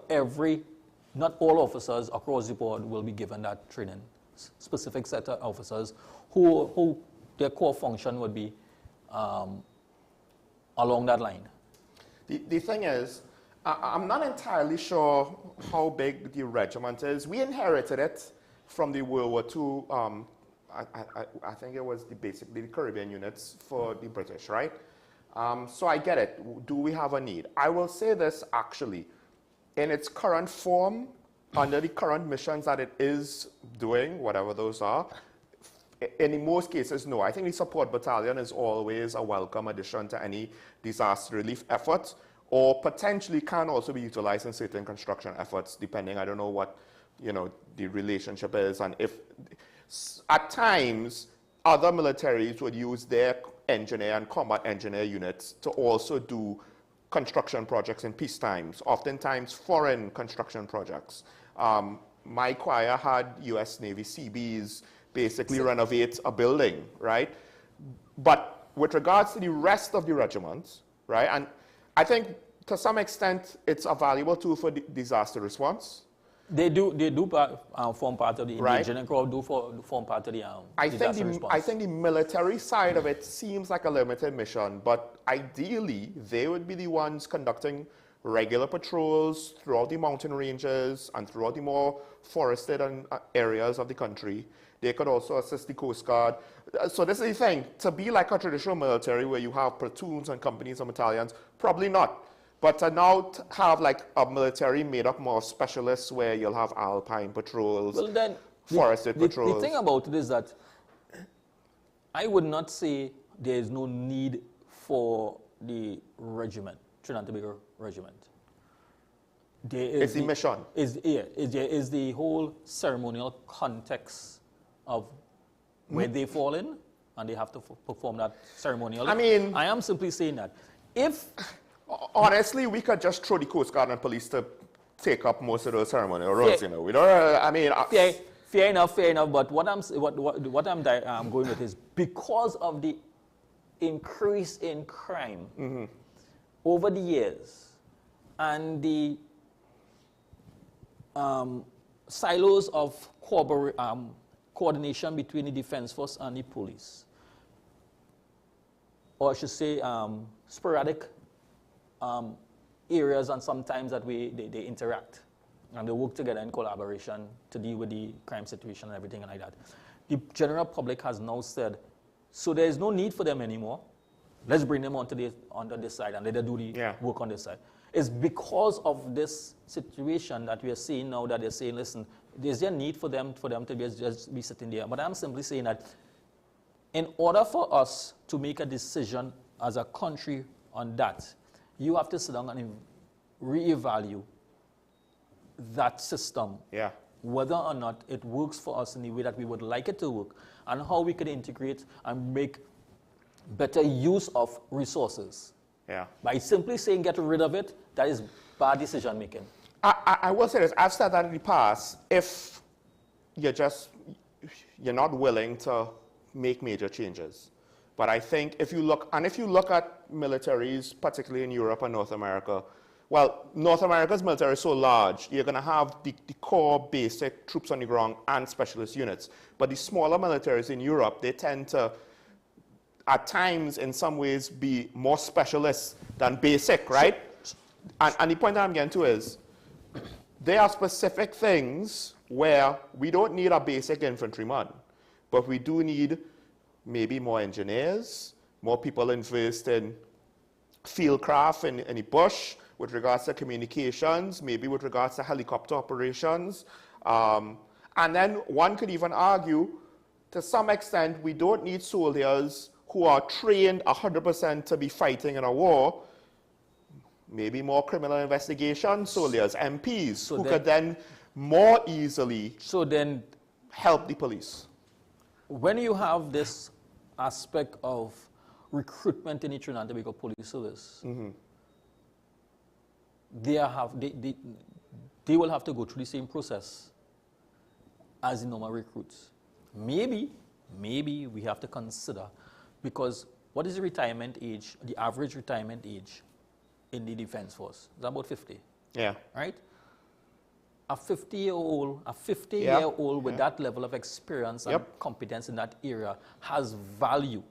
R: not all officers across the board will be given that training. Specific set of officers who their core function would be along that line.
D: The thing is, I'm not entirely sure how big the regiment is. We inherited it from the World War II. I think it was basically the Caribbean units for the British, right? So I get it. Do we have a need? I will say this actually. In its current form, under the current missions that it is doing, whatever those are, in most cases, no. I think the support battalion is always a welcome addition to any disaster relief effort, or potentially can also be utilized in certain construction efforts, depending, I don't know what, the relationship is, and if. At times, other militaries would use their engineer and combat engineer units to also do construction projects in peace times, oftentimes foreign construction projects. My choir had U.S. Navy Seabees basically renovate a building, right? But with regards to the rest of the regiments, right, and I think to some extent it's a valuable tool for disaster response.
R: They do form part of the
D: Right.
R: engineering crowd, form part of the
D: I
R: disaster response.
D: think the military side of it seems like a limited mission, but ideally they would be the ones conducting regular patrols throughout the mountain ranges and throughout the more forested areas of the country. They could also assist the Coast Guard. So this is the thing, to be like a traditional military where you have platoons and companies and battalions, probably not. But to now have like a military made up more of specialists where you'll have alpine patrols,
R: Well, then,
D: forested patrols.
R: The thing about it is that I would not say there is no need for the regiment, Trinidad and Tobago regiment. There is
D: It's the mission.
R: There is the whole ceremonial context of where they fall in, and they have to perform that ceremonially.
D: I mean,
R: I am simply saying that if
D: honestly, we could just throw the Coast Guard and police to take up most of those ceremonial roles, you know. We don't, I mean...
R: Fair enough. But what I'm going with is because of the increase in crime over the years and the silos of coordination between the defense force and the police, or I should say sporadic areas and sometimes that they interact and they work together in collaboration to deal with the crime situation and everything like that. The general public has now said, so there is no need for them anymore. Let's bring them onto this side and let them do the work on this side. It's because of this situation that we are seeing now that they're saying, listen, there's a need for them to just be sitting there. But I'm simply saying that in order for us to make a decision as a country on that, you have to sit down and reevaluate that system, whether or not it works for us in the way that we would like it to work, and how we can integrate and make better use of resources. By simply saying get rid of it, that is bad decision making.
D: I will say this, I've said that in the past, if you're not willing to make major changes. But I think if you look at militaries, particularly in Europe and North America, well, North America's military is so large, you're going to have the core basic troops on the ground and specialist units. But the smaller militaries in Europe, they tend to, at times, in some ways, be more specialists than basic, right? And the point that I'm getting to is, there are specific things where we don't need a basic infantryman, but we do need maybe more engineers, more people versed in fieldcraft in the bush, with regards to communications, maybe with regards to helicopter operations. And then one could even argue, to some extent, we don't need soldiers who are trained 100% to be fighting in a war. Maybe more criminal investigation soldiers, MPs, who could then more easily help the police.
R: When you have this aspect of recruitment in the Trinidad and Tobago Police Service, they will have to go through the same process as the normal recruits. Maybe we have to consider, because what is the retirement age, the average retirement age in the defense force? It's about 50.
D: Yeah.
R: Right? A 50-year-old with that level of experience and competence in that area has value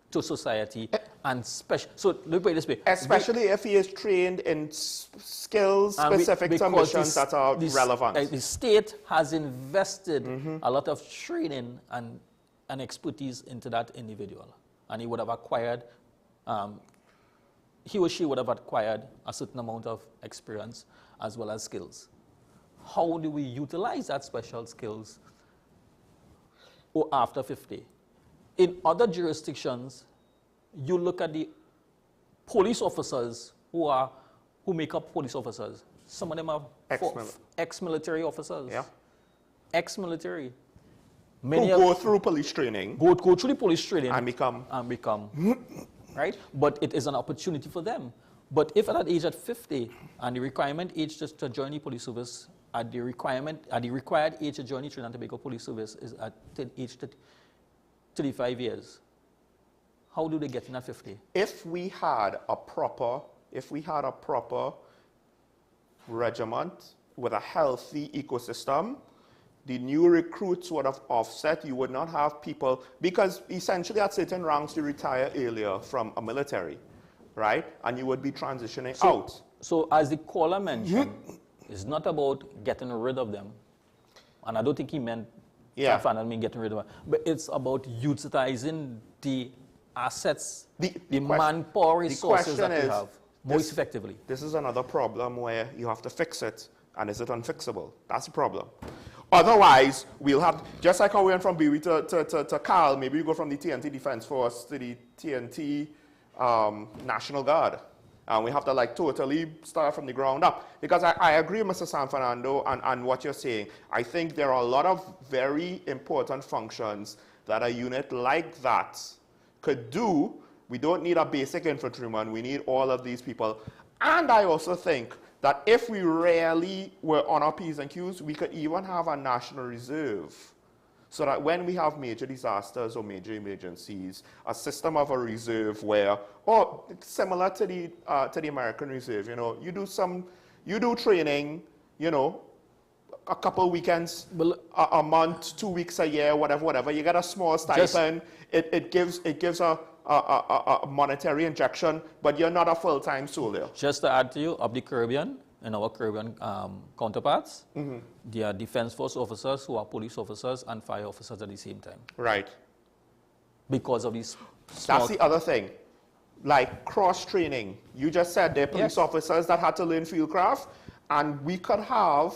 R: to society and special. So look at it this way.
D: Especially if he is trained in skills specific to missions that are relevant.
R: The state has invested a lot of training and expertise into that individual. And he would have acquired, he or she would have acquired a certain amount of experience as well as skills. How do we utilize that special skills after 50? In other jurisdictions, you look at the police officers who make up police officers. Some of them are ex-military officers. Ex-military. Many
D: who go through police training.
R: Go through the police training.
D: And become.
R: Right? But it is an opportunity for them. But if at that age at 50, and the requirement age just to join the police service, at the required age to join the Trinidad and Tobago Police Service is at age 35 years, how do they get in at 50?
D: If we had a proper regiment with a healthy ecosystem, the new recruits would have offset. You would not have people, because essentially at certain ranks you retire earlier from a military, right? And you would be transitioning out.
R: So as the caller mentioned, it's not about getting rid of them. And I don't think he meant getting rid of them. But it's about utilizing the assets, the manpower resources that we have most effectively.
D: This is another problem where you have to fix it. And is it unfixable? That's the problem. Otherwise, we'll have, just like how we went from BW to Carl, maybe we go from the TNT Defense Force to the TNT National Guard. And we have to like totally start from the ground up. Because I agree with Mr. San Fernando and what you're saying. I think there are a lot of very important functions that a unit like that could do. We don't need a basic infantryman. We need all of these people. And I also think that if we really were on our P's and Q's, we could even have a national reserve. So that when we have major disasters or major emergencies, a system of a reserve where, or similar to the American Reserve, you know, you do training, you know, a couple of weekends, a month, 2 weeks a year, whatever. You get a small stipend. It gives a monetary injection, but you're not a full-time soldier.
R: Just to add to you, of the Caribbean, and our Caribbean counterparts, they are defense force officers who are police officers and fire officers at the same time.
D: Right.
R: Because of these
D: That's the other thing. Like cross-training. You just said they're police officers that had to learn fieldcraft, and we could have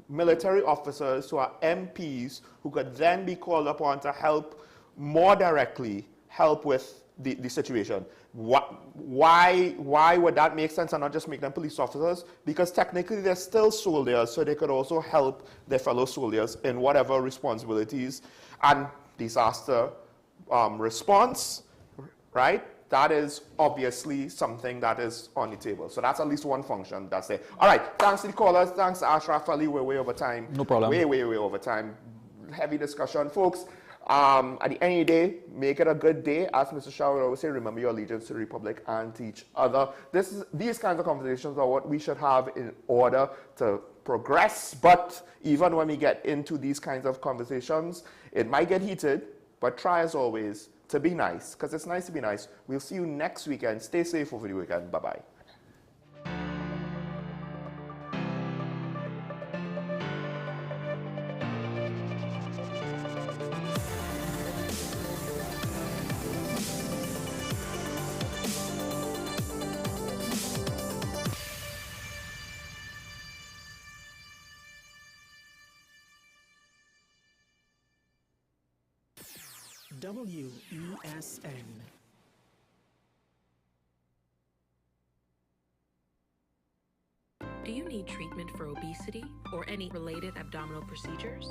D: military officers who are MPs who could then be called upon to help more directly help with the situation. Why would that make sense and not just make them police officers? Because technically they're still soldiers, so they could also help their fellow soldiers in whatever responsibilities and disaster response, right? That is obviously something that is on the table. So that's at least one function that's there. All right, thanks to the callers. Thanks to Ashraf Ali. We're way over time.
R: No problem.
D: Way over time. Heavy discussion, folks. At the end of the day, make it a good day. As Mr. Shah would always say, remember your allegiance to the Republic and to each other. These kinds of conversations are what we should have in order to progress. But even when we get into these kinds of conversations, it might get heated, but try as always to be nice, because it's nice to be nice. We'll see you next weekend. Stay safe over the weekend. Bye-bye.
B: WESN.
E: Do you need treatment for obesity or any related abdominal procedures?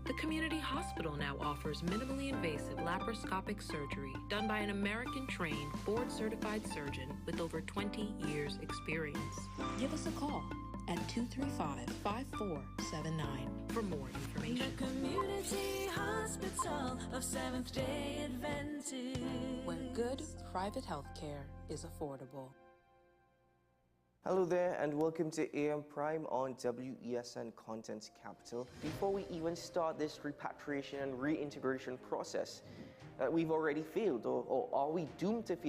E: The community hospital now offers minimally invasive laparoscopic surgery done by an American-trained, board-certified surgeon with over 20 years' experience. Give us a call at 235-5479 for more information.
F: The Community Hospital of Seventh-day Adventist,
E: where good private health care is affordable.
G: Hello there and welcome to AM Prime on WESN Content Capital. Before we even start this repatriation and reintegration process that we've already failed, or are we doomed to fail?